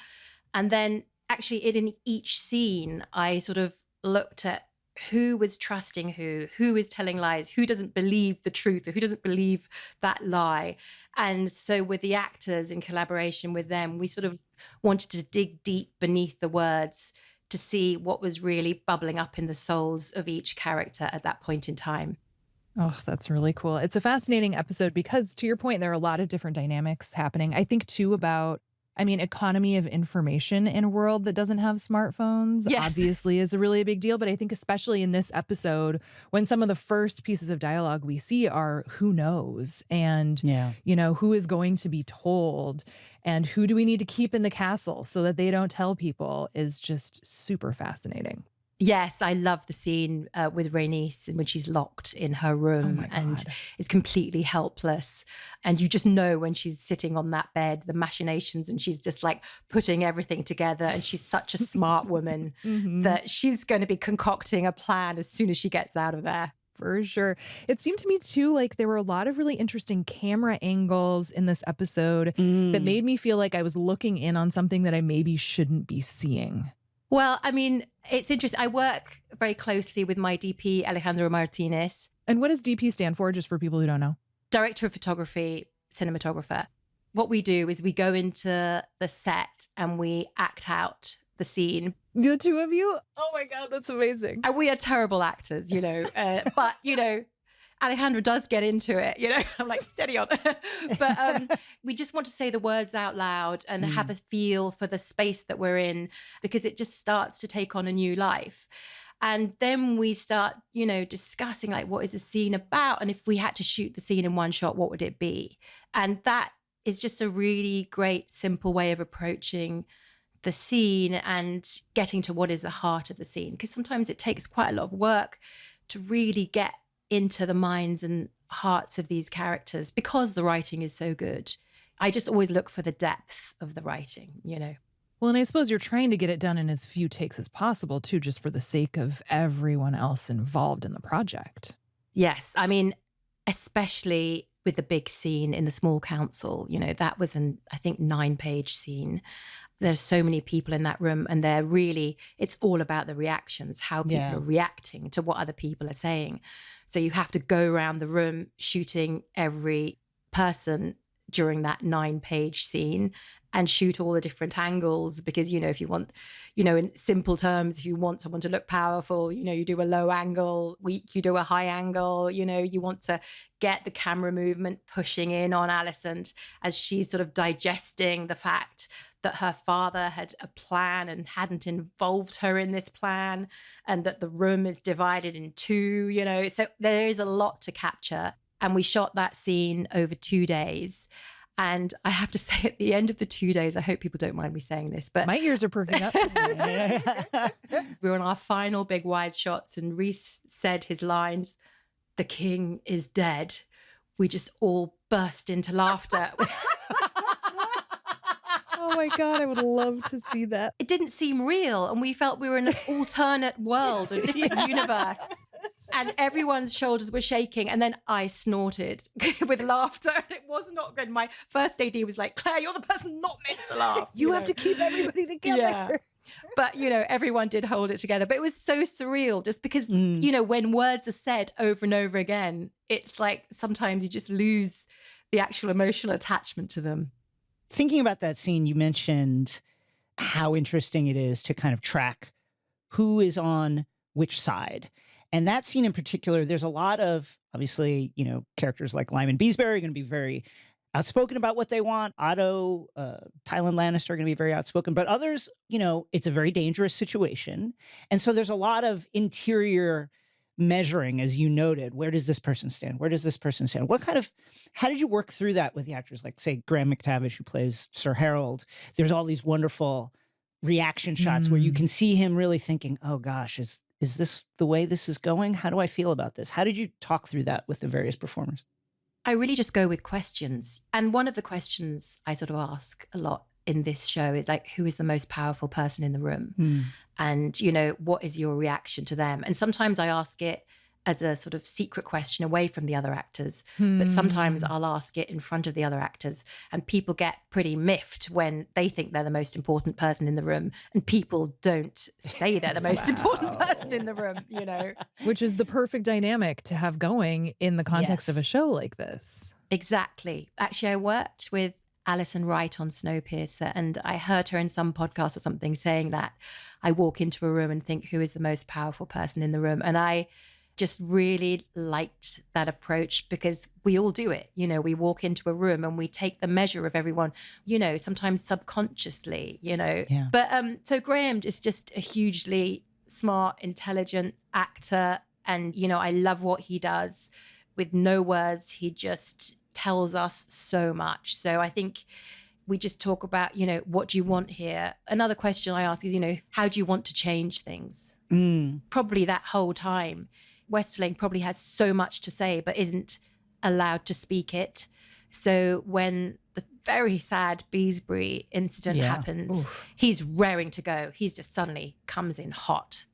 And then actually in each scene, I sort of looked at who was trusting who is telling lies, who doesn't believe the truth, or who doesn't believe that lie. And so with the actors, in collaboration with them, we sort of wanted to dig deep beneath the words to see what was really bubbling up in the souls of each character at that point in time. Oh, that's really cool. It's a fascinating episode because, to your point, there are a lot of different dynamics happening. I think, too, about, economy of information in a world that doesn't have smartphones, obviously is a really big deal. But I think especially in this episode, when some of the first pieces of dialogue we see are who knows and, who is going to be told and who do we need to keep in the castle so that they don't tell people is just super fascinating. Yes, I love the scene with Rhaenys when she's locked in her room and is completely helpless. And you just know when she's sitting on that bed, the machinations, and she's just like putting everything together. And she's such a smart woman that she's going to be concocting a plan as soon as she gets out of there. For sure. It seemed to me, too, like there were a lot of really interesting camera angles in this episode that made me feel like I was looking in on something that I maybe shouldn't be seeing. Well, I mean, it's interesting. I work very closely with my DP, Alejandro Martinez. And what does DP stand for, just for people who don't know? Director of photography, cinematographer. What we do is we go into the set and we act out the scene. The two of you? Oh my God, that's amazing. And we are terrible actors, but, Alejandro does get into it, I'm like, steady on. But we just want to say the words out loud and have a feel for the space that we're in, because it just starts to take on a new life. And then we start, discussing like, what is the scene about? And if we had to shoot the scene in one shot, what would it be? And that is just a really great, simple way of approaching the scene and getting to what is the heart of the scene. Because sometimes it takes quite a lot of work to really get into the minds and hearts of these characters because the writing is so good. I just always look for the depth of the writing, Well, and I suppose you're trying to get it done in as few takes as possible, too, just for the sake of everyone else involved in the project. Yes. I mean, especially with the big scene in the small council, that was I think 9-page scene. There's so many people in that room, and it's all about the reactions, how people are reacting to what other people are saying. So you have to go around the room shooting every person during that 9-page scene and shoot all the different angles, because, if you want, in simple terms, if you want someone to look powerful, you do a low angle, weak, you do a high angle, you want to get the camera movement pushing in on Alicent as she's sort of digesting the fact that her father had a plan and hadn't involved her in this plan, and that the room is divided in two, so there is a lot to capture. And we shot that scene over 2 days. And I have to say, at the end of the 2 days, I hope people don't mind me saying this, but my ears are perking up. we were on our final big wide shots, and Rhys said his lines, "The king is dead." We just all burst into laughter. Oh my God, I would love to see that. It didn't seem real, and we felt we were in an alternate world, a different universe. And everyone's shoulders were shaking. And then I snorted with laughter. And it was not good. My first AD was like, "Claire, you're the person not meant to laugh." You have to keep everybody together. Yeah. But, everyone did hold it together. But it was so surreal just because, when words are said over and over again, it's like sometimes you just lose the actual emotional attachment to them. Thinking about that scene, you mentioned how interesting it is to kind of track who is on which side. And that scene in particular, there's a lot of, obviously, characters like Lyman Beesbury are going to be very outspoken about what they want. Otto, Tywin Lannister are going to be very outspoken. But others, it's a very dangerous situation. And so there's a lot of interior measuring, as you noted. Where does this person stand? Where does this person stand? How did you work through that with the actors? Like, say, Graham McTavish, who plays Sir Harold. There's all these wonderful reaction shots where you can see him really thinking, oh gosh, is this the way this is going? How do I feel about this? How did you talk through that with the various performers? I really just go with questions. And one of the questions I sort of ask a lot in this show is like, who is the most powerful person in the room? And, what is your reaction to them? And sometimes I ask it as a sort of secret question away from the other actors. But sometimes I'll ask it in front of the other actors, and people get pretty miffed when they think they're the most important person in the room and people don't say they're the most important person in the room, Which is the perfect dynamic to have going in the context of a show like this. Exactly. Actually, I worked with Alison Wright on Snowpiercer, and I heard her in some podcast or something saying that I walk into a room and think, who is the most powerful person in the room? And I just really liked that approach, because we all do it. We walk into a room and we take the measure of everyone, sometimes subconsciously, Yeah. But so Graham is just a hugely smart, intelligent actor. And, I love what he does. With no words, he just tells us so much. So I think we just talk about, what do you want here? Another question I ask is, how do you want to change things? Probably that whole time. Westerling probably has so much to say, but isn't allowed to speak it. So when the very sad Beesbury incident happens, he's raring to go. He's just suddenly comes in hot.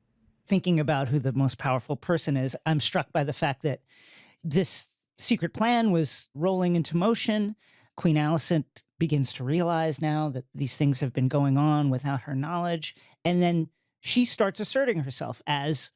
Thinking about who the most powerful person is, I'm struck by the fact that this secret plan was rolling into motion. Queen Alicent begins to realize now that these things have been going on without her knowledge. And then she starts asserting herself as,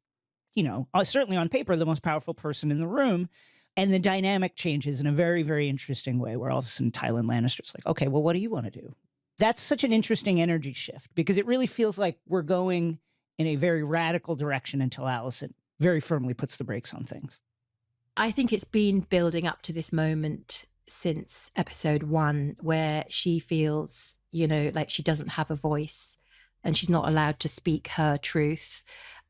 certainly on paper, the most powerful person in the room. And the dynamic changes in a very, very interesting way where all of a sudden Tywin Lannister's like, okay, well, what do you want to do? That's such an interesting energy shift because it really feels like we're going in a very radical direction until Alicent very firmly puts the brakes on things. I think it's been building up to this moment since episode 1 where she feels, like she doesn't have a voice and she's not allowed to speak her truth.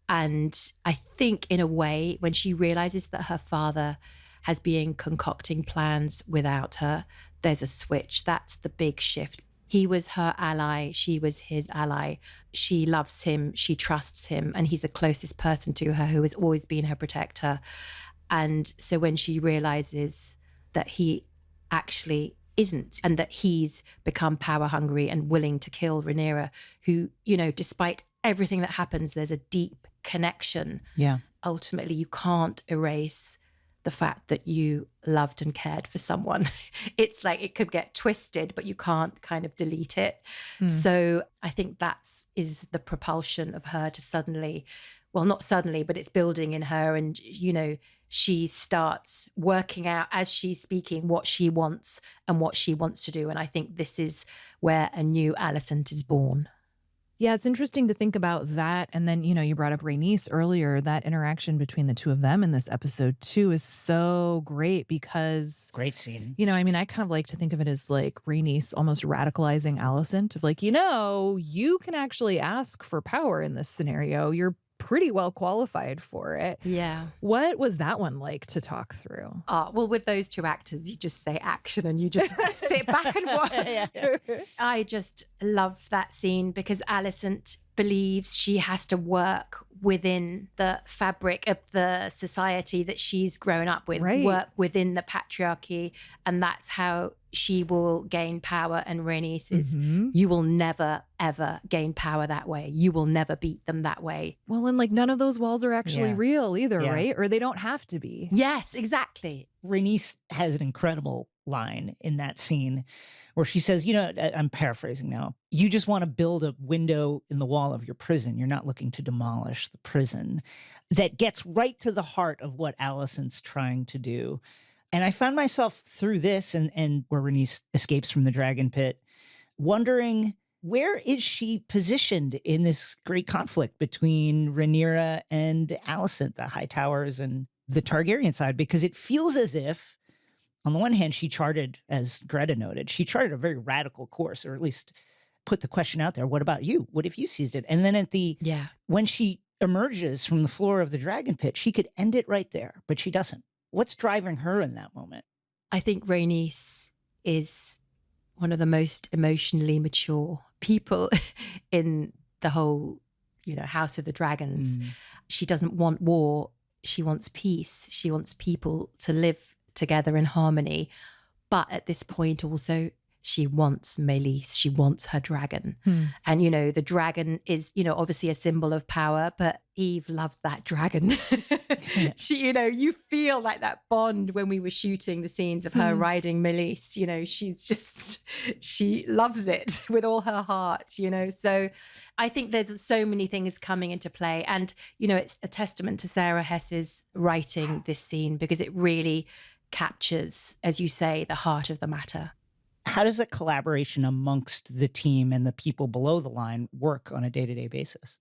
And I think in a way, when she realizes that her father has been concocting plans without her, there's a switch. That's the big shift. He was her ally. She was his ally. She loves him. She trusts him. And he's the closest person to her who has always been her protector. And so when she realizes that he actually isn't and that he's become power hungry and willing to kill Rhaenyra, who, despite everything that happens, there's a deep connection. Yeah. Ultimately, you can't erase the fact that you loved and cared for someone. It's like it could get twisted, but you can't kind of delete it. So I think is the propulsion of her to suddenly, well, not suddenly, but it's building in her. And, she starts working out as she's speaking what she wants and what she wants to do. And I think this is where a new Alicent is born. Yeah, it's interesting to think about that. And then, you brought up Rhaenys earlier. That interaction between the two of them in this episode too is so great because... Great scene. I kind of like to think of it as like Rhaenys almost radicalizing Alicent of like, you can actually ask for power in this scenario. You're pretty well qualified for it. Yeah. What was that one like to talk through? Well, with those two actors, you just say action and you just sit back and watch. Yeah. I just love that scene because Alicent believes she has to work within the fabric of the society that she's grown up with, right. Work within the patriarchy, and that's how she will gain power. And Rhaenys is, you will never, ever gain power that way. You will never beat them that way. Well, and like none of those walls are actually real either, Yeah. right? Or they don't have to be. Yes, exactly. Rhaenys has an incredible line in that scene where she says, I'm paraphrasing now, you just want to build a window in the wall of your prison. You're not looking to demolish the prison. That gets right to the heart of what Alicent's trying to do. And I found myself through this and where Rhaenys escapes from the dragon pit, wondering, where is she positioned in this great conflict between Rhaenyra and Alicent, the Hightowers and the Targaryen side? Because it feels as if, on the one hand, she charted, as Greta noted, she charted a very radical course, or at least put the question out there, what about you? What if you seized it? And then when she emerges from the floor of the dragon pit, she could end it right there, but she doesn't. What's driving her in that moment? I think Rhaenys is one of the most emotionally mature people in the whole, House of the Dragons. She doesn't want war. She wants peace. She wants people to live together in harmony. But at this point also, she wants Meleys. She wants her dragon. And, the dragon is, obviously a symbol of power, but Eve loved that dragon. She, you feel like that bond when we were shooting the scenes of her riding Meleys, she loves it with all her heart, So I think there's so many things coming into play. And, it's a testament to Sarah Hess's writing this scene because it really captures, as you say, the heart of the matter. How does a collaboration amongst the team and the people below the line work on a day-to-day basis?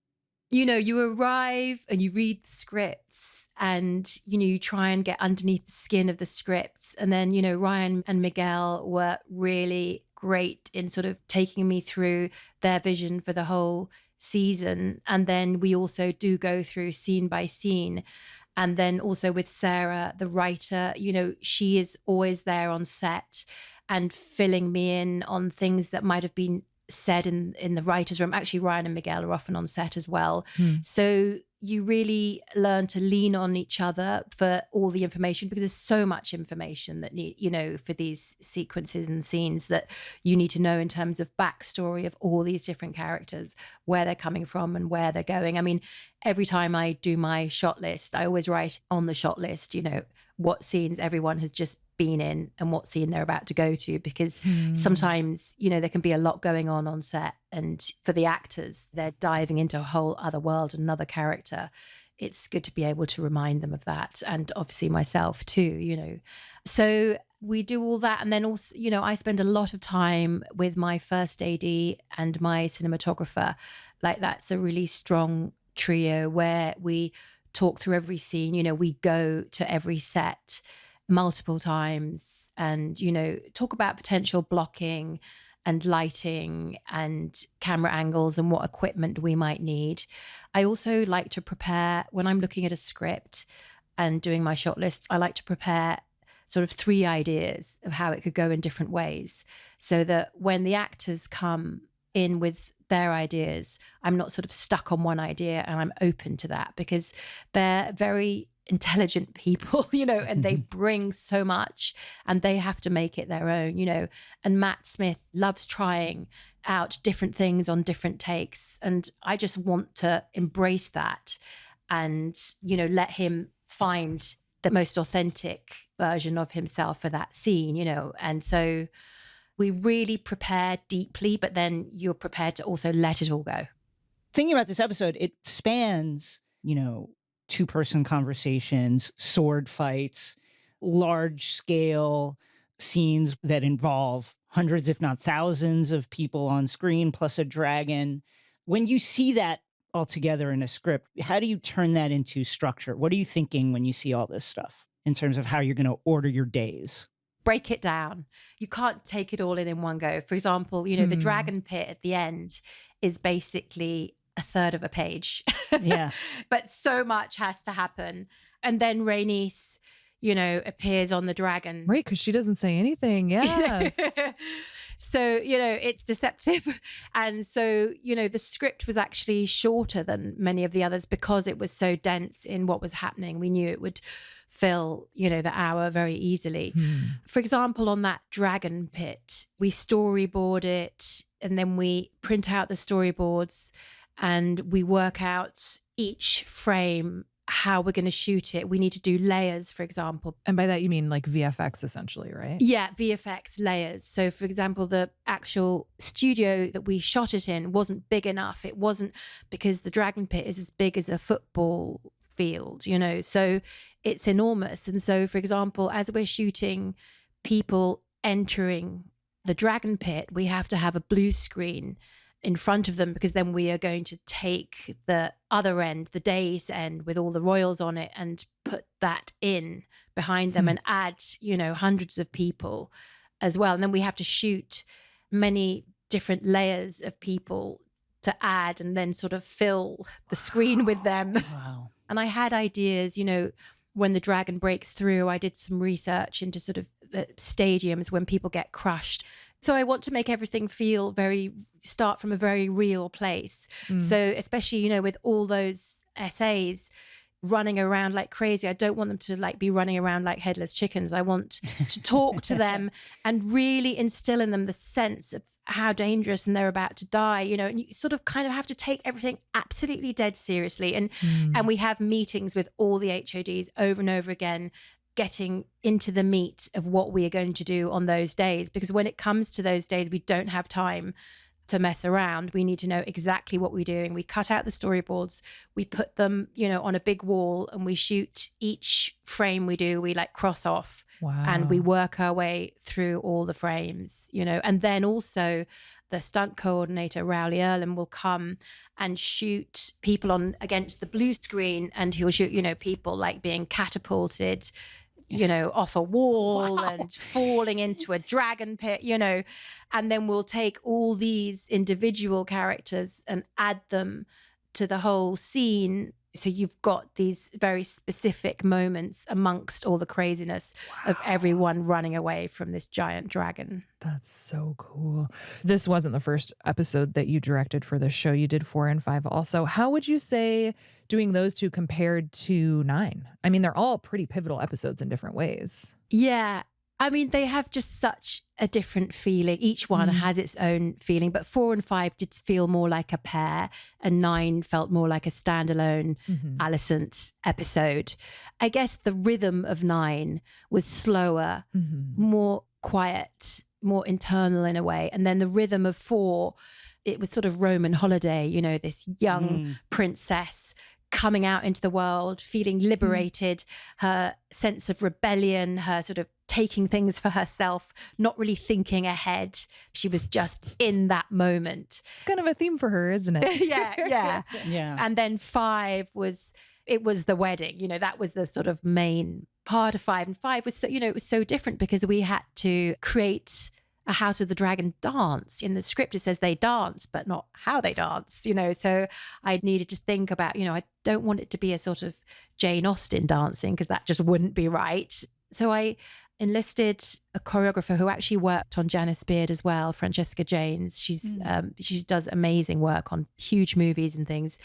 You arrive and you read the scripts and, you try and get underneath the skin of the scripts. And then, Ryan and Miguel were really great in sort of taking me through their vision for the whole season. And then we also do go through scene by scene. And then also with Sarah, the writer, she is always there on set and filling me in on things that might have been said in the writer's room. Actually, Ryan and Miguel are often on set as well. So you really learn to lean on each other for all the information because there's so much information that for these sequences and scenes that you need to know in terms of backstory of all these different characters, where they're coming from and where they're going. I mean, every time I do my shot list, I always write on the shot list, what scenes everyone has just been in and what scene they're about to go to, because sometimes, there can be a lot going on set. And for the actors, they're diving into a whole other world, another character. It's good to be able to remind them of that. And obviously myself too, So we do all that. And then also, I spend a lot of time with my first AD and my cinematographer. Like, that's a really strong trio where we talk through every scene. We go to every set multiple times and, talk about potential blocking and lighting and camera angles and what equipment we might need. I also like to prepare, when I'm looking at a script and doing my shot lists, I like to prepare sort of 3 ideas of how it could go in different ways, so that when the actors come in with their ideas, I'm not sort of stuck on one idea, and I'm open to that, because they're very intelligent people, and they bring so much and they have to make it their own, and Matt Smith loves trying out different things on different takes. And I just want to embrace that and, let him find the most authentic version of himself for that scene, and so we really prepare deeply, but then you're prepared to also let it all go. Thinking about this episode, it spans, 2-person conversations, sword fights, large scale scenes that involve hundreds, if not thousands of people on screen, plus a dragon. When you see that all together in a script, how do you turn that into structure? What are you thinking when you see all this stuff in terms of how you're going to order your days? Break it down. You can't take it all in one go. For example, the dragon pit at the end is basically a third of a page. Yeah. But so much has to happen. And then Rhaenys, appears on the dragon. Right, because she doesn't say anything. Yes. So, it's deceptive. And so, the script was actually shorter than many of the others because it was so dense in what was happening. We knew it would fill, the hour very easily. For example, on that dragon pit, we storyboard it and then we print out the storyboards and we work out each frame, how we're going to shoot it. We need to do layers, for example. And by that, you mean like VFX essentially, right? Yeah, VFX layers. So for example, the actual studio that we shot it in wasn't big enough. It wasn't, because the dragon pit is as big as a football field, so it's enormous. And so, for example, as we're shooting people entering the dragon pit, we have to have a blue screen in front of them, because then we are going to take the other end, the dais end with all the royals on it, and put that in behind them and add, hundreds of people as well. And then we have to shoot many different layers of people to add and then sort of fill the screen with them. Wow. And I had ideas, when the dragon breaks through, I did some research into sort of the stadiums when people get crushed. So I want to make everything start from a very real place. So especially, with all those SAs running around like crazy, I don't want them to be running around like headless chickens. I want to talk to them and really instill in them the sense of how dangerous and they're about to die, and you sort of kind of have to take everything absolutely dead seriously. And we have meetings with all the HODs over and over again, getting into the meat of what we are going to do on those days. Because when it comes to those days, we don't have time to mess around. We need to know exactly what we're doing. We cut out the storyboards, we put them, on a big wall, and we shoot each frame we do, we cross off. Wow. And we work our way through all the frames, and then also the stunt coordinator, Rowley Erlin, will come and shoot people on against the blue screen, and he'll shoot, people being catapulted, off a wall and falling into a dragon pit, and then we'll take all these individual characters and add them to the whole scene. So you've got these very specific moments amongst all the craziness of everyone running away from this giant dragon. That's so cool. This wasn't the first episode that you directed for the show. You did 4 and 5 also. How would you say doing those two compared to 9? I mean, they're all pretty pivotal episodes in different ways. Yeah. I mean, they have just such a different feeling. Each one has its own feeling, but 4 and 5 did feel more like a pair, and 9 felt more like a standalone Alicent episode. I guess the rhythm of 9 was slower, more quiet, more internal in a way. And then the rhythm of 4, it was sort of Roman holiday, you know, this young princess coming out into the world, feeling liberated, her sense of rebellion, her sort of taking things for herself, not really thinking ahead. She was just in that moment. It's kind of a theme for her, isn't it? Yeah. Yeah. And then 5 was the wedding. You know, that was the sort of main part of 5. And 5 was so, you know, it was so different because we had to create a House of the Dragon dance. In the script, it says they dance, but not how they dance, you know. So I needed to think about, you know, I don't want it to be a sort of Jane Austen dancing because that just wouldn't be right. So I enlisted a choreographer who actually worked on Janice Beard as well, Francesca Janes. She does amazing work on huge movies and things.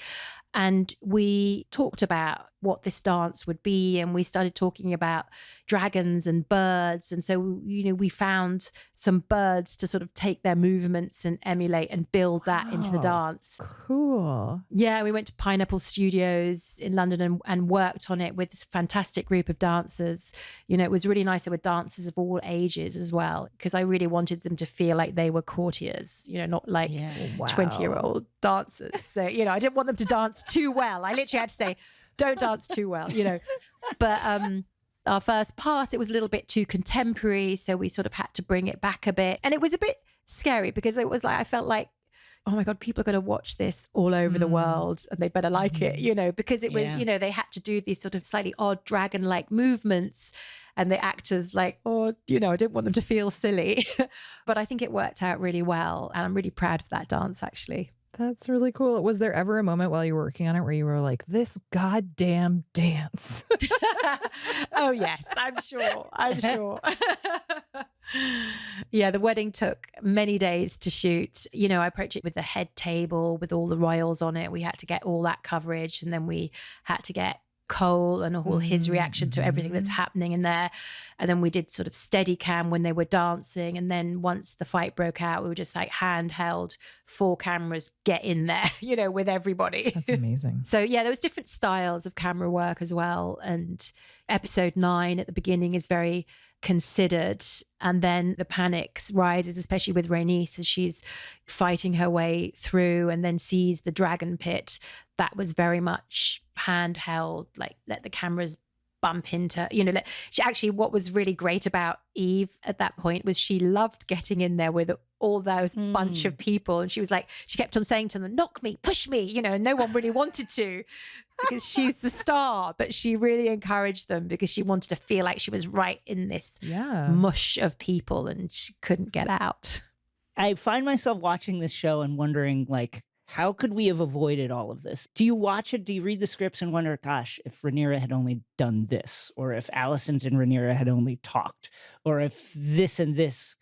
And we talked about what this dance would be, and we started talking about dragons and birds. And so, you know, we found some birds to sort of take their movements and emulate and build that into the dance. Cool. Yeah, we went to Pineapple Studios in London and worked on it with this fantastic group of dancers. You know, it was really nice. There were dancers of all ages as well, because I really wanted them to feel like they were courtiers, you know, not like 20-year-old dancers. So, you know, I didn't want them to dance too well. I literally had to say, don't dance too well, you know. But our first pass, it was a little bit too contemporary, so we sort of had to bring it back a bit. And it was a bit scary because it was like, I felt like, oh my God, people are going to watch this all over the world and they better like it, you know, because it was, you know, they had to do these sort of slightly odd dragon-like movements, and the actors like, oh, you know, I didn't want them to feel silly. But I think it worked out really well. And I'm really proud of that dance, actually. That's really cool. Was there ever a moment while you were working on it where you were like, this goddamn dance? Oh, yes, I'm sure. Yeah, the wedding took many days to shoot. You know, I approached it with the head table with all the royals on it. We had to get all that coverage, and then we had to get Cole and all his reaction to everything that's happening in there. And then we did sort of steady cam when they were dancing. And then once the fight broke out, we were just like handheld, 4 cameras, get in there, you know, with everybody. That's amazing. So yeah, there was different styles of camera work as well. And episode 9 at the beginning is very considered, and then the panic rises, especially with Rhaenys as she's fighting her way through and then sees the dragon pit. That was very much handheld, like let the cameras bump into, you know, actually what was really great about Eve at that point was she loved getting in there with all those bunch of people, and she was like, she kept on saying to them, knock me, push me, you know, and no one really wanted to because she's the star, but she really encouraged them because she wanted to feel like she was right in this mush of people and she couldn't get out. I find myself watching this show and wondering, like, how could we have avoided all of this? Do you watch it? Do you read the scripts and wonder, gosh, if Rhaenyra had only done this, or if Alicent and Rhaenyra had only talked, or if this and this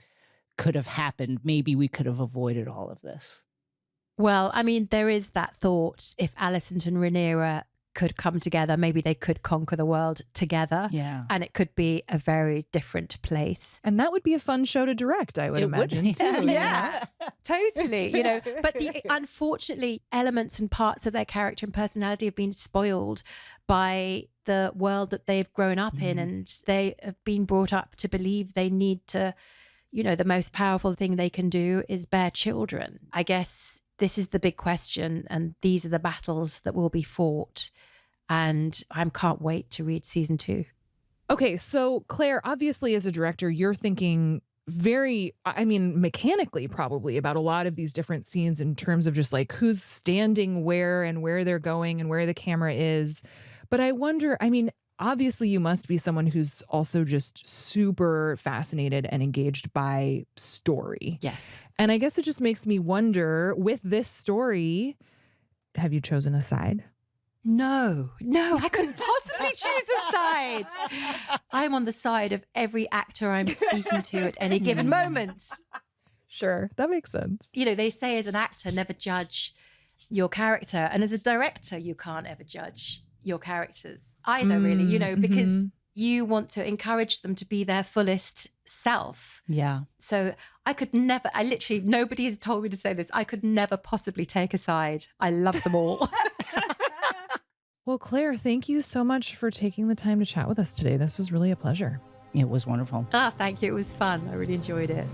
could have happened, maybe we could have avoided all of this? Well, I mean, there is that thought, if Alicent and Rhaenyra could come together, maybe they could conquer the world together. Yeah. And it could be a very different place. And that would be a fun show to direct, I would imagine, too. Yeah, totally. You know, but unfortunately, elements and parts of their character and personality have been spoiled by the world that they've grown up in, and they have been brought up to believe they need to, you know, the most powerful thing they can do is bear children. I guess this is the big question, and these are the battles that will be fought. And I can't wait to read season 2. Okay, so Claire, obviously as a director, you're thinking very, I mean, mechanically probably about a lot of these different scenes in terms of just like who's standing where and where they're going and where the camera is. But I wonder, I mean, obviously you must be someone who's also just super fascinated and engaged by story. Yes. And I guess it just makes me wonder, with this story, have you chosen a side? No, I couldn't possibly choose a side. I'm on the side of every actor I'm speaking to at any given moment. Sure, that makes sense. You know, they say as an actor, never judge your character. And as a director, you can't ever judge your characters either, really, you know, because you want to encourage them to be their fullest self. Yeah. So I could never, nobody has told me to say this. I could never possibly take a side. I love them all. Well, Claire, thank you so much for taking the time to chat with us today. This was really a pleasure. It was wonderful. Thank you. It was fun. I really enjoyed it.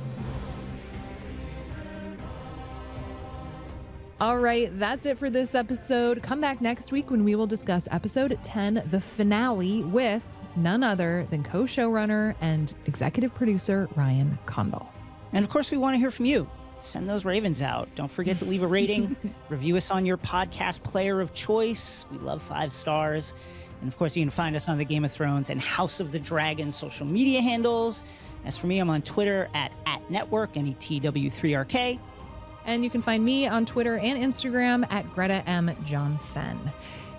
All right, that's it for this episode. Come back next week when we will discuss episode 10, the finale, with none other than co-showrunner and executive producer Ryan Condal. And of course, we want to hear from you. Send those ravens out. Don't forget to leave a rating. Review us on your podcast player of choice. We love 5 stars. And of course, you can find us on the Game of Thrones and House of the Dragon social media handles. As for me, I'm on Twitter at @network, NETW3RK. And you can find me on Twitter and Instagram at Greta M. Johnson.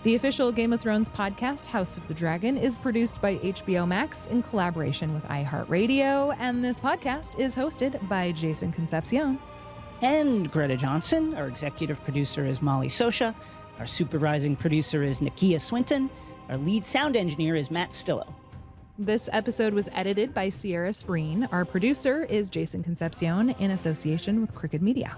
The official Game of Thrones podcast, House of the Dragon, is produced by HBO Max in collaboration with iHeartRadio, and this podcast is hosted by Jason Concepcion. And Greta Johnson. Our executive producer is Molly Sosha. Our supervising producer is Nakia Swinton. Our lead sound engineer is Matt Stillo. This episode was edited by Sierra Spreen. Our producer is Jason Concepcion in association with Crooked Media.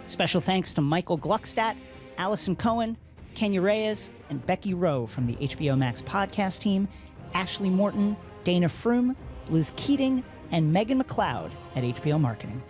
Special thanks to Michael Gluckstadt, Allison Cohen, Kenya Reyes, and Becky Rowe from the HBO Max podcast team, Ashley Morton, Dana Froome, Liz Keating, and Megan McLeod at HBO Marketing.